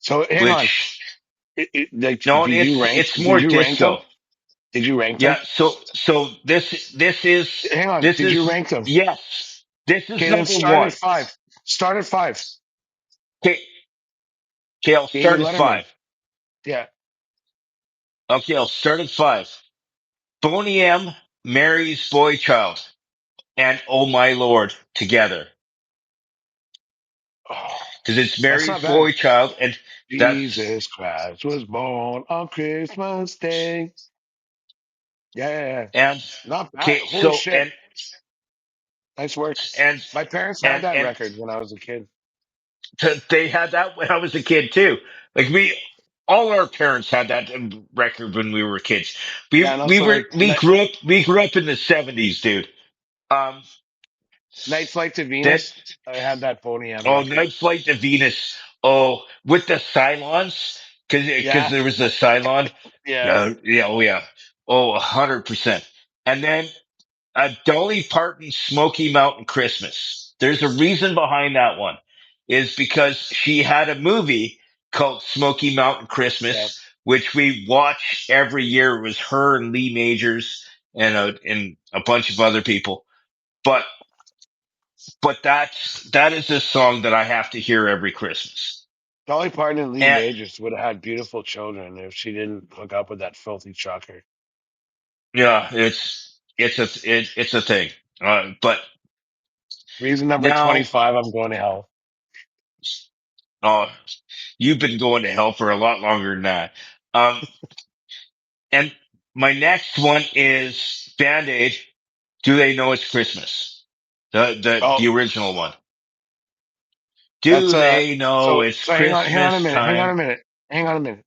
B: So hang on.
A: which
B: Like,
A: no,
B: did you rank?
A: it's
B: Did
A: more
B: you rank them?
A: disco.
B: Did you rank them?
A: Yeah, so
B: Hang on.
A: this
B: Did you
A: is
B: rank them?
A: yes, this is
B: Okay, then
A: number
B: start
A: one.
B: at five. Start at five.
A: Okay, okay, I'll
B: David
A: start at
B: Letterman.
A: five.
B: Yeah.
A: Okay, I'll start at five. Boney M, Mary's Boy Child, and Oh My Lord together,
B: Oh,
A: because it's
B: that's not
A: Mary's
B: bad.
A: Boy Child, and that's
B: Jesus Christ was born on Christmas Day. Yeah, yeah, yeah.
A: and
B: Not bad.
A: okay,
B: Holy
A: so
B: shit. Nice work.
A: and
B: My parents had
A: and
B: that
A: and
B: record when I was a kid.
A: they had that when I was a kid too. Like all our parents had that record when we were kids.
B: Yeah, and also like
A: We grew up in the '70s, dude. Um,
B: Night Flight to
A: then
B: Venus. I had that Boney M
A: oh,
B: record.
A: Night Flight to Venus. Oh, with the Cylons, because
B: Yeah,
A: there was a Cylon.
B: yeah.
A: Yeah, oh yeah, oh 100%. And then Dolly Parton, Smoky Mountain Christmas. There's a reason behind that one, is because she had a movie called Smoky Mountain
B: Yeah.
A: Christmas, which we watch every year. It was her and Lee Majors and a bunch of other people. But that is a song that I have to hear every Christmas.
B: Dolly Parton and Lee
A: And
B: Majors would have had beautiful children if she didn't hook up with that filthy chucker.
A: yeah, it's a thing. But
B: Reason number
A: now,
B: 25, I'm going to hell.
A: uh, you've been going to hell for a lot longer than that. Um, and my next one is Band Aid. Do they know it's Christmas?
B: Oh,
A: The original one.
B: that's
A: Do they know
B: so
A: it's
B: so hang on a
A: Christmas
B: minute,
A: time?
B: hang on a minute.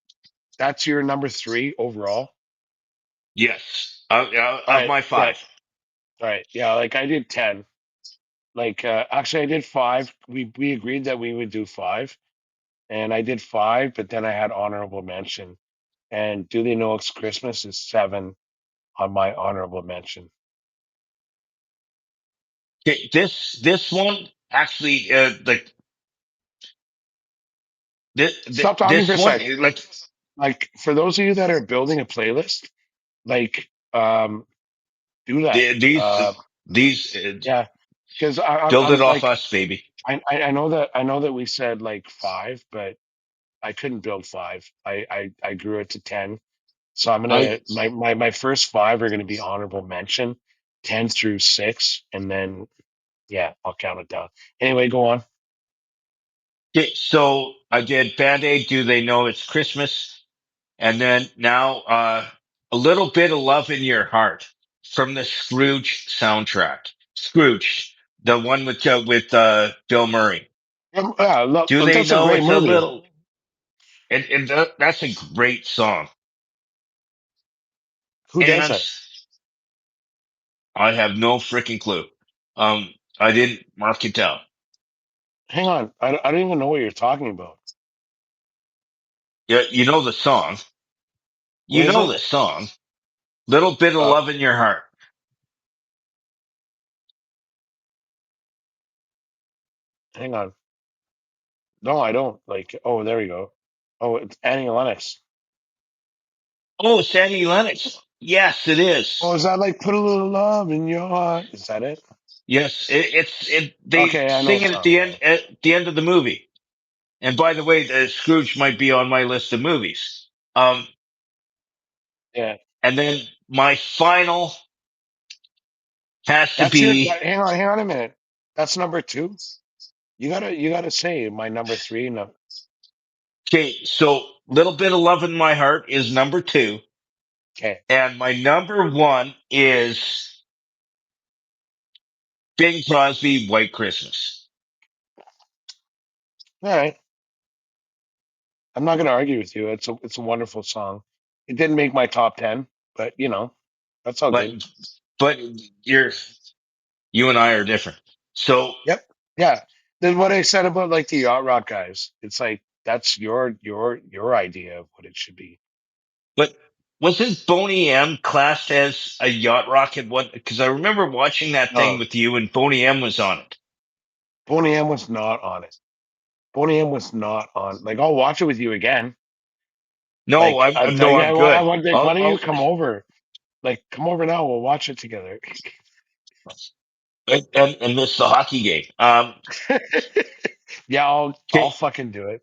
B: That's your number three overall.
A: Yes,
B: All
A: of
B: right,
A: my
B: yeah,
A: five.
B: all right, yeah. Like I did 10. Like actually, I did five. We agreed that we would do five, and I did five, but then I had honorable mention. And do they know it's Christmas is seven on my honorable mention.
A: Okay, this one actually, like
B: Stop talking for
A: this
B: a
A: one,
B: sec.
A: like
B: Like for those of you that are building a playlist, like do that. Uh,
A: these
B: yeah, because
A: build it
B: I'm
A: off
B: like
A: us, baby.
B: I know that we said like five, but I couldn't build five. I grew it to 10. So I'm
A: I
B: gonna my first five are gonna be honorable mention, 10 through six, and then yeah, I'll count it down. Anyway, go on.
A: okay, so I did Band Aid. Do they know it's Christmas? And then now, a little bit of love in your heart from the Scrooge soundtrack. Scrooge, the one with Bill Murray.
B: Yeah,
A: Do they
B: that's a
A: know
B: great
A: it's a
B: movie.
A: little? And that's a great song.
B: Who does
A: And
B: that?
A: I have no freaking clue. I didn't mark it down.
B: Hang on, I don't even know what you're talking about.
A: Yeah, you know the song.
B: What
A: You
B: is
A: know
B: it?
A: the song. Little bit of
B: Uh,
A: love in your heart.
B: Hang on. No, I don't. Like, oh, there we go. Oh, it's Annie Lennox.
A: Oh, Sandy Lennox. Yes, it
B: Oh,
A: is.
B: is that like put a little love in your heart? Is that it?
A: Yes, they
B: Okay, I know
A: sing
B: the
A: it
B: song. Yeah,
A: at the end of the movie. And by the way, Scrooge might be on my list of movies. Um,
B: yeah.
A: and then my final has to be
B: Hang on a minute. That's number two. You gotta say my number three. No,
A: okay. So, little bit of love in my heart is number two,
B: okay,
A: and my number one is Bing Crosby, White Christmas.
B: all right. I'm not gonna argue with you. It's a wonderful song. It didn't make my top 10, but that's all
A: But
B: good.
A: but you're you and I are different. So,
B: Yep. Yeah. Then what I said about like the yacht rock guys, it's like that's your idea of what it should be.
A: but wasn't Boney M classed as a yacht rocket? What? Because I remember watching that thing
B: No,
A: with you, and Boney M was on it.
B: Boney M was not on it. Boney M was not on. Like I'll watch it with you again.
A: No,
B: Like I'm
A: no,
B: like
A: I'm
B: I
A: good.
B: want like why don't you
A: I'll
B: come over? Like come over now. We'll watch it together.
A: and miss the hockey game.
B: Yeah, I'll
A: Okay,
B: fucking do it.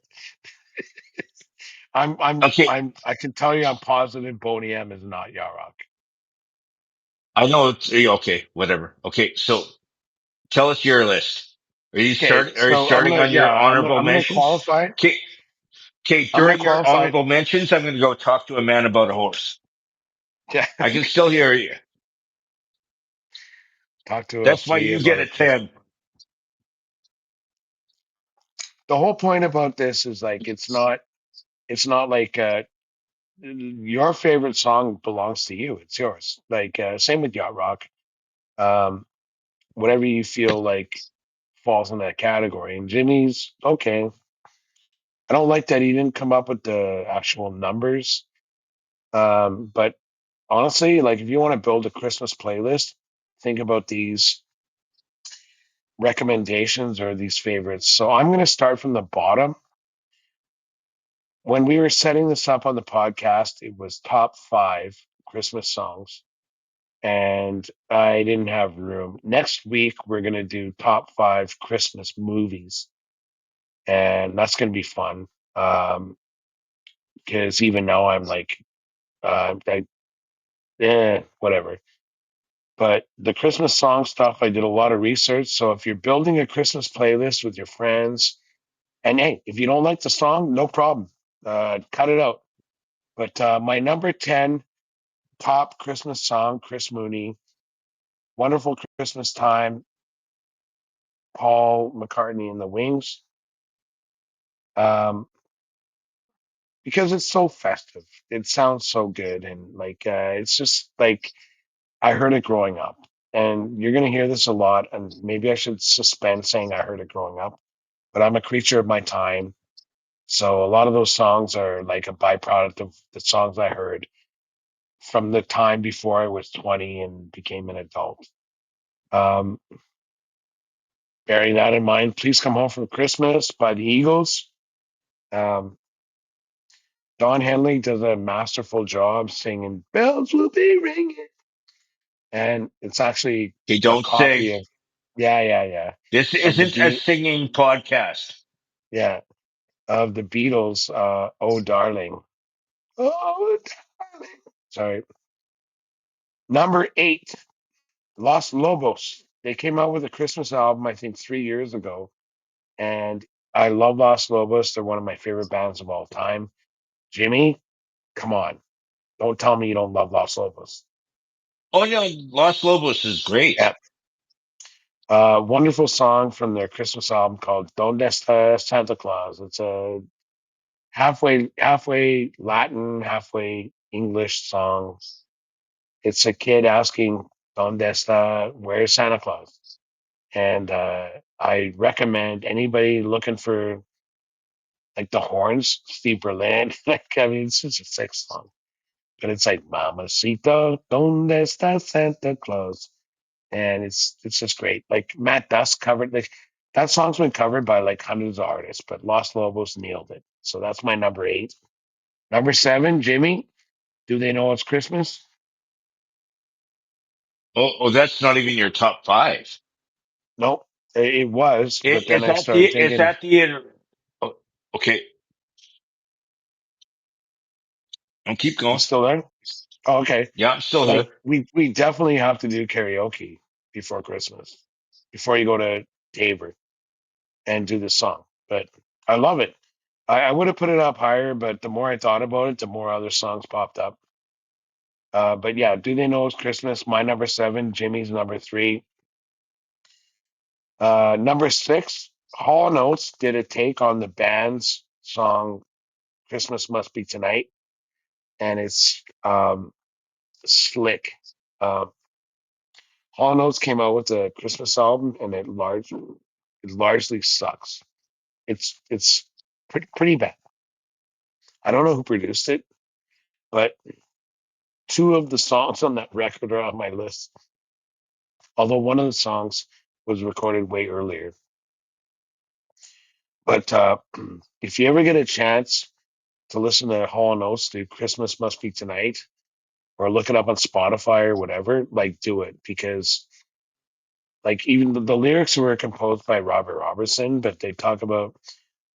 A: okay.
B: I can tell you I'm positive Boney M is not Yarok.
A: I know it's okay. Whatever. Okay, so tell us your list.
B: Okay,
A: Are you
B: so
A: starting on your honorable
B: I'm gonna
A: mentions?
B: qualify.
A: Okay, okay.
B: I'm gonna
A: During your
B: qualify.
A: honorable mentions, I'm going to go talk to a man about a horse.
B: Yeah,
A: I can still hear you.
B: talk to a
A: That's why
B: flea
A: you
B: about
A: get
B: a
A: a
B: fish.
A: 10.
B: The whole point about this is like it's not like your favorite song belongs to you. It's yours. Like same with Yacht Rock. Um, Whatever you feel like falls in that category. And Jimmy's okay. I don't like that he didn't come up with the actual numbers. But honestly, like if you want to build a Christmas playlist, think about these recommendations or these favorites. So I'm going to start from the bottom. When we were setting this up on the podcast, it was top five Christmas songs, and I didn't have room. Next week, we're going to do top five Christmas movies, and that's going to be fun. Because even now I'm like, whatever. But the Christmas song stuff, I did a lot of research. So if you're building a Christmas playlist with your friends, and hey, if you don't like the song, no problem, cut it out. But my number 10 top Christmas song, Chris Mooney, Wonderful Christmas Time, Paul McCartney and the Wings, um, because it's so festive. It sounds so good. And like, it's just like I heard it growing up. And you're going to hear this a lot. And maybe I should suspend saying I heard it growing up, but I'm a creature of my time. So a lot of those songs are like a byproduct of the songs I heard from the time before I was 20 and became an adult. Um, Bearing that in mind, Please Come Home for Christmas by the Eagles. Um, Don Henley does a masterful job singing Bells Will Be Ringing. And it's actually
A: Okay,
B: a
A: don't sing.
B: copy of, yeah,
A: This
B: of the
A: isn't a
B: beat,
A: singing podcast.
B: yeah, of the Beatles, Oh Darling. Oh Darling. Sorry. Number eight, Los Lobos. They came out with a Christmas album, I think 3 years ago. And I love Los Lobos. They're one of my favorite bands of all time. Jimmy, come on. Don't tell me you don't love Los Lobos.
A: Oh, yeah, Los Lobos is great.
B: Yeah. Wonderful song from their Christmas album called Donde Está Santa Claus. It's a halfway Latin, halfway English song. It's a kid asking "Donde está?" Where's Santa Claus? And I recommend anybody looking for like the horns, Steve Berlin. Like I mean, it's just a sick song, but it's like "Mamacita, ¿Dónde está Santa Claus?" And it's just great. Like Matt Dusk covered like that song's been covered by like hundreds of artists, but Los Lobos nailed it. So that's my number 8. Number 7, Jimmy. Do they know it's Christmas?
A: Oh, that's not even your top five.
B: Nope. It was, but then
A: Is
B: I
A: that
B: started
A: is
B: thinking,
A: that the, oh, okay. I'll keep
B: you
A: going.
B: still there? Oh, okay.
A: Yeah, I'm still
B: Like
A: here.
B: we definitely have to do karaoke before Christmas, before you go to Tabor and do the song. But I love it. I would have put it up higher, but the more I thought about it, the more other songs popped up. But yeah, do they know it's Christmas? My number 7, Jimmy's number 3. Number 6, Hall and Oates did a take on the band's song "Christmas Must Be Tonight," and it's slick. Um, Hall and Oates came out with a Christmas album, and it largely sucks. It's pretty bad. I don't know who produced it, but two of the songs on that record are on my list. Although one of the songs was recorded way earlier. But if you ever get a chance to listen to Hall and Oates do "Christmas Must Be Tonight" or look it up on Spotify or whatever, like do it because like even the lyrics were composed by Robert Robertson, but they talk about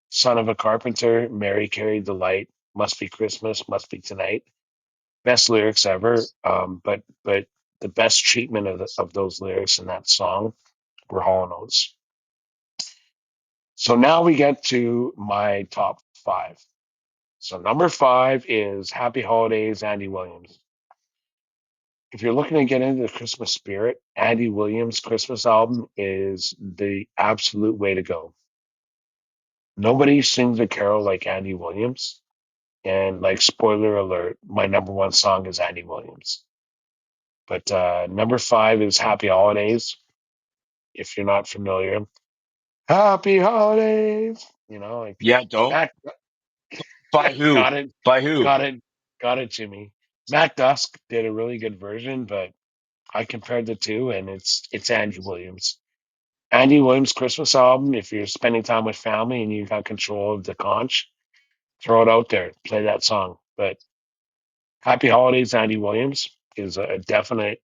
B: son of a carpenter, Mary carried the light, must be Christmas, must be tonight. Best lyrics ever. But the best treatment of those lyrics in that song were Hall and Oates. So now we get to my top 5. So number 5 is Happy Holidays, Andy Williams. If you're looking to get into the Christmas spirit, Andy Williams' Christmas album is the absolute way to go. Nobody sings a carol like Andy Williams. And like spoiler alert, my number 1 song is Andy Williams. But number 5 is Happy Holidays. If you're not familiar, Happy Holidays. You know, like
A: Yeah, don't.
B: Matt
A: By who?
B: got it,
A: By who?
B: got it, got it, Jimmy. Matt Dusk did a really good version, but I compared the two, and it's Andy Williams. Andy Williams' Christmas album. If you're spending time with family and you got control of the conch, throw it out there, play that song. But Happy Holidays, Andy Williams is a definite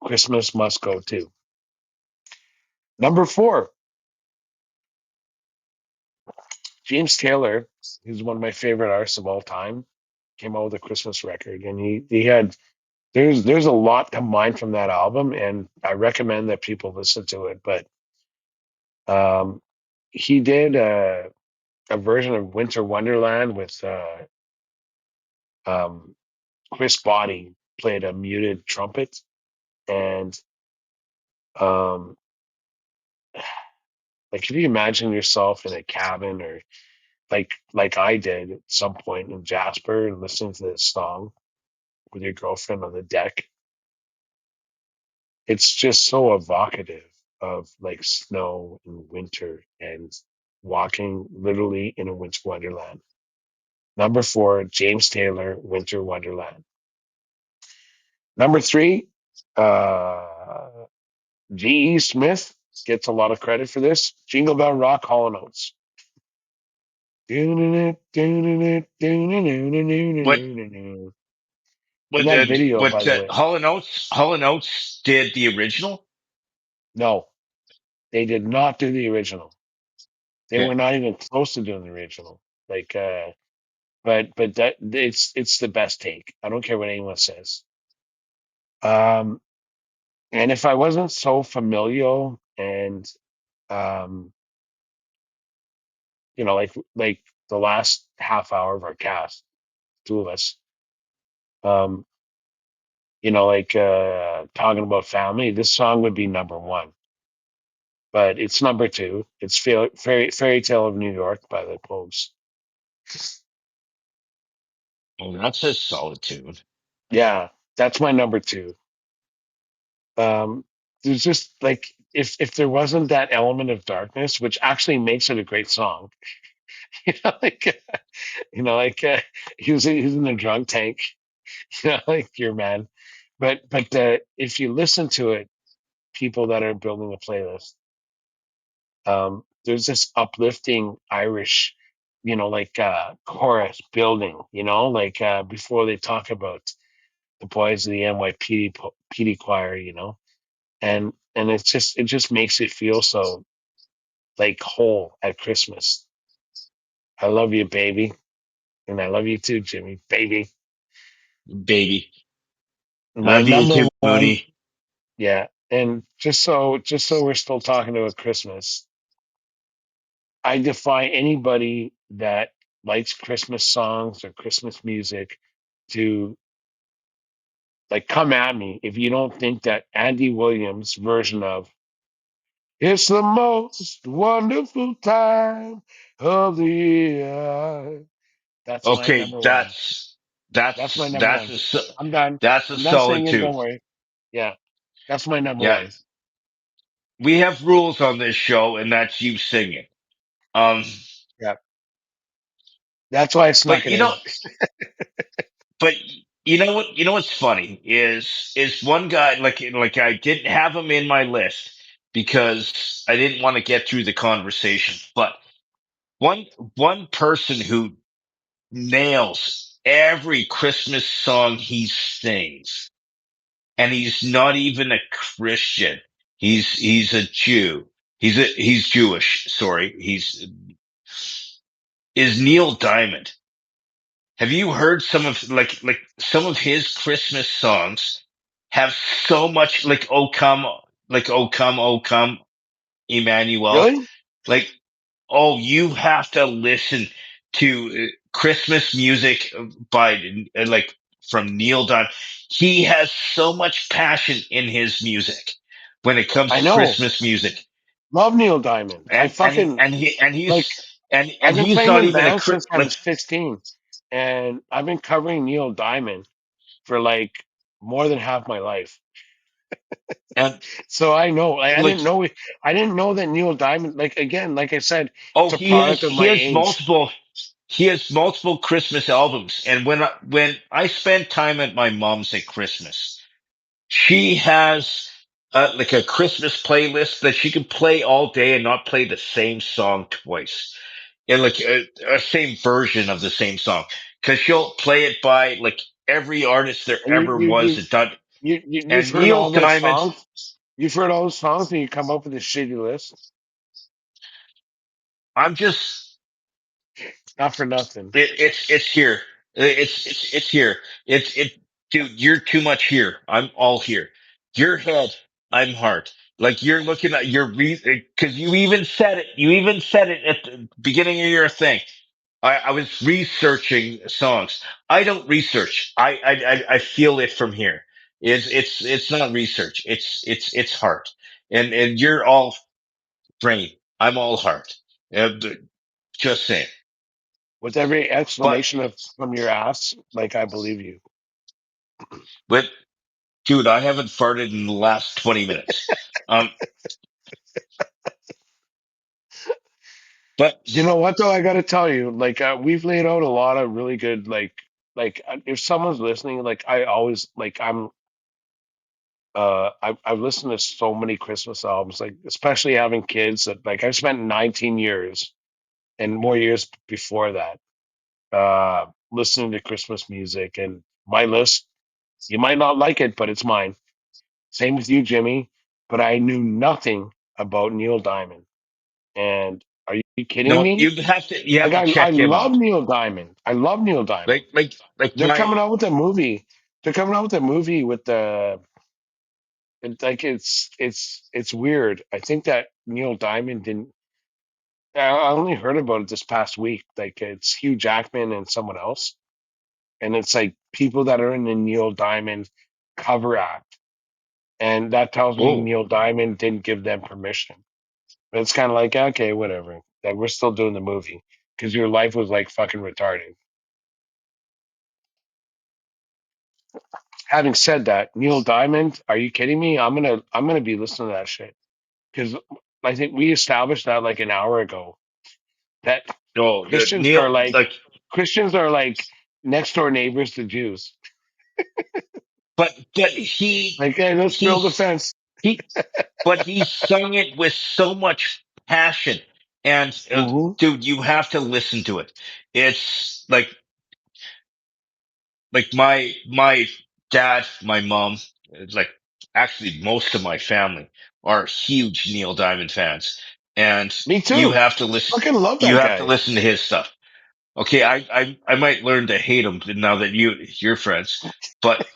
B: Christmas must go to. Number 4, James Taylor, who's one of my favorite artists of all time, came out with a Christmas record, and he had there's a lot to mine from that album, and I recommend that people listen to it. But um, he did a version of Winter Wonderland with um, Chris Body played a muted trumpet, and um, like if you imagine yourself in a cabin or like I did at some point in Jasper and listening to this song with your girlfriend on the deck, it's just so evocative of like snow and winter and walking literally in a winter wonderland. Number 4, James Taylor, Winter Wonderland. Number 3, uh, G.E. Smith gets a lot of credit for this. Jingle Bell Rock, Hall and Oates. In
A: What
B: that video, by
A: what
B: the way,
A: Hall and Oates did the original?
B: no, they did not do the original. They
A: Okay.
B: were not even close to doing the original. Like, but that it's the best take. I don't care what anyone says. Um, and if I wasn't so familial and um, like the last half hour of our cast, two of us, um, like talking about family, this song would be number 1. But it's number 2. It's Fairy Tale of New York by the Pogues.
A: Oh, that's a solid tune.
B: Yeah, that's my number two. Um, there's just like if there wasn't that element of darkness, which actually makes it a great song, you know, like he was in a drunk tank, like your man. But if you listen to it, people that are building the playlist, there's this uplifting Irish, chorus building, like before they talk about the boys of the NYPD choir, and it just makes it feel so like whole at Christmas. I love you, baby, and I love you too, Jimmy, baby.
A: Baby.
B: My
A: Love you
B: number
A: too,
B: one,
A: Mooney.
B: yeah. And just so we're still talking about Christmas, I defy anybody that likes Christmas songs or Christmas music to like come at me if you don't think that Andy Williams version of "It's the most wonderful time of the year." That's my
A: Okay,
B: number one. That's my number one. I'm done.
A: that's a
B: I'm done
A: solid
B: singing.
A: tune.
B: Don't worry. Yeah, that's my number
A: Yeah,
B: one.
A: we have rules on this show, and that's you singing. Um,
B: Yeah, that's why I
A: but
B: snuck it
A: you know,
B: in.
A: but you know what's funny is one guy like I didn't have him in my list because I didn't want to get through the conversation, but one one person who nails every Christmas song he sings, and he's not even a Christian. He's a Jew. He's Jewish. Sorry, he's is Neil Diamond. Have you heard some of like some of his Christmas songs have so much like oh come Emmanuel,
B: Really?
A: like oh you have to listen to Christmas music by like from Neil Diamond. He has so much passion in his music when it comes
B: I
A: to
B: know.
A: Christmas music,
B: Love Neil Diamond. I fucking like.
A: and
B: I've been
A: he's
B: playing
A: not
B: in
A: even a
B: bands since I
A: like
B: was 15, and I've been covering Neil Diamond for like more than half my life.
A: and
B: So I know. Like, I
A: like
B: didn't know. I didn't know that Neil Diamond. Like again, like I said,
A: oh
B: it's a product of
A: he
B: my
A: has
B: age.
A: multiple Christmas albums, and when I spend time at my mom's at Christmas, she has like a Christmas playlist that she can play all day and not play the same song twice, and like a same version of the same song, because she'll play it by like every artist there
B: And
A: ever was that done.
B: you've
A: And
B: heard
A: Neil
B: all those
A: Diamond,
B: songs. You've heard all those songs, and you come up with a shitty list.
A: I'm just
B: Not for nothing.
A: it's here. It's here. It dude, you're too much here. I'm all here. Your head, I'm heart. Like you're looking at your because you even said it. You even said it at the beginning of your thing. I was researching songs. I don't research. I feel it from here. It's not research. It's heart. And you're all brain. I'm all heart. Just saying.
B: With every
A: But
B: exclamation of from your ass, like I believe you.
A: but dude, I haven't farted in the last 20 minutes. Um, but
B: You know what though? I got to tell you, like we've laid out a lot of really good, if someone's listening, like I always like I've listened to so many Christmas albums, like especially having kids that like I've spent 19 years and more years before that listening to Christmas music, and my list, you might not like it, but it's mine. Same with you, Jimmy. But I knew nothing about Neil Diamond. And are you kidding
A: no,
B: me?
A: you have
B: Like
A: to
B: I
A: check him
B: love
A: out.
B: Neil Diamond. I love Neil Diamond.
A: Like
B: They're
A: my
B: coming out with a movie. They're coming out with a movie with the it's weird. I think that Neil Diamond didn't. I only heard about it this past week. Like it's Hugh Jackman and someone else, and it's like people that are in the Neil Diamond cover act, and that tells me
A: oh
B: Neil Diamond didn't give them permission. But it's kind of like okay, whatever. That we're still doing the movie because your life was like fucking retarded. Having said that, Neil Diamond, are you kidding me? I'm gonna be listening to that shit because I think we established that like an hour ago that
A: No,
B: Christians
A: Neil,
B: are like
A: like,
B: Christians are like next door neighbors to Jews.
A: but
B: Like, hey, let's build a
A: he's,
B: fence.
A: he, but he sung it with so much passion. And
B: Hmm.
A: dude, you have to listen to it. It's like my dad, my mom, like actually most of my family are huge Neil Diamond fans, and
B: Me
A: you
B: too.
A: have to listen.
B: Fucking love
A: You
B: that
A: have to
B: guy.
A: listen to his stuff. Okay, I might learn to hate him now that you're friends, but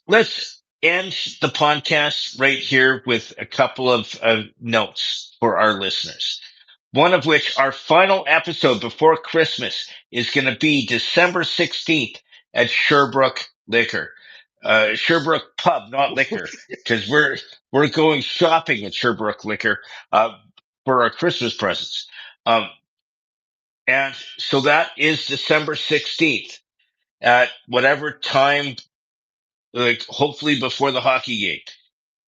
A: let's end the podcast right here with a couple of notes for our listeners. One of which, our final episode before Christmas, is going to be December 16th at Sherbrooke Liquor, Sherbrooke Pub, not liquor, because we're going shopping at Sherbrooke Liquor for our Christmas presents. Um, and so that is December 16th at whatever time, like hopefully before the hockey game.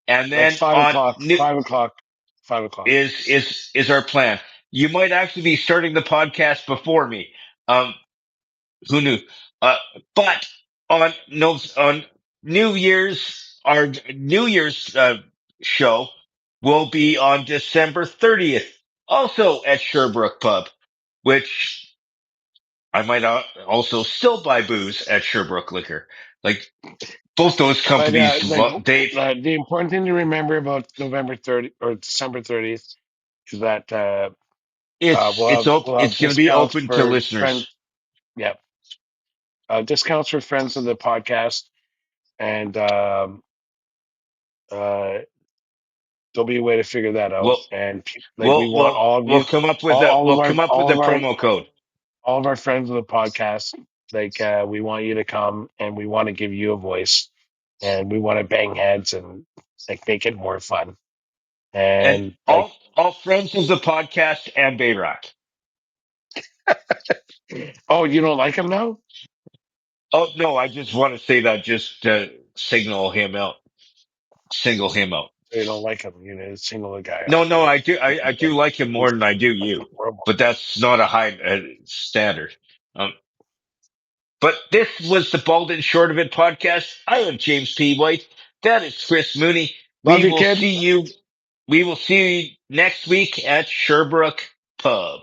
A: And
B: Like
A: then
B: five
A: on
B: o'clock,
A: new
B: 5 o'clock, 5 o'clock.
A: is our plan. You might actually be starting the podcast before me. Um, who knew? Uh, but on no on New Year's, our New Year's show will be on December 30th, also at Sherbrooke Pub, which I might also still buy booze at Sherbrooke Liquor. Like both those
B: But
A: companies,
B: like
A: they
B: the important thing to remember about November 30th or December 30th is that we'll have
A: it's going to be
B: discounts
A: open to
B: for friends.
A: listeners.
B: Yeah, discounts for friends of the podcast, and uh, there'll be a way to figure that out.
A: We'll
B: And like we want all of
A: we'll
B: you,
A: come up with a
B: all of
A: we'll
B: our
A: come up with a promo code.
B: all of our friends of the podcast. Like we want you to come, and we want to give you a voice, and we want to bang heads and like make it more fun.
A: And
B: And like,
A: all friends of the podcast and Bayrock.
B: oh, you don't like him now?
A: Oh no, I just want to say that just to signal him out, single him out.
B: You don't like him? You know, single the guy
A: No,
B: out.
A: no,
B: Like,
A: I do like him more
B: he's
A: than I do you,
B: horrible.
A: but that's not a high standard. Um, but this was the Bald and Short of It podcast. I am James P. White. That is Chris Mooney.
B: Love you, kid.
A: We will see you next week at Sherbrooke Pub.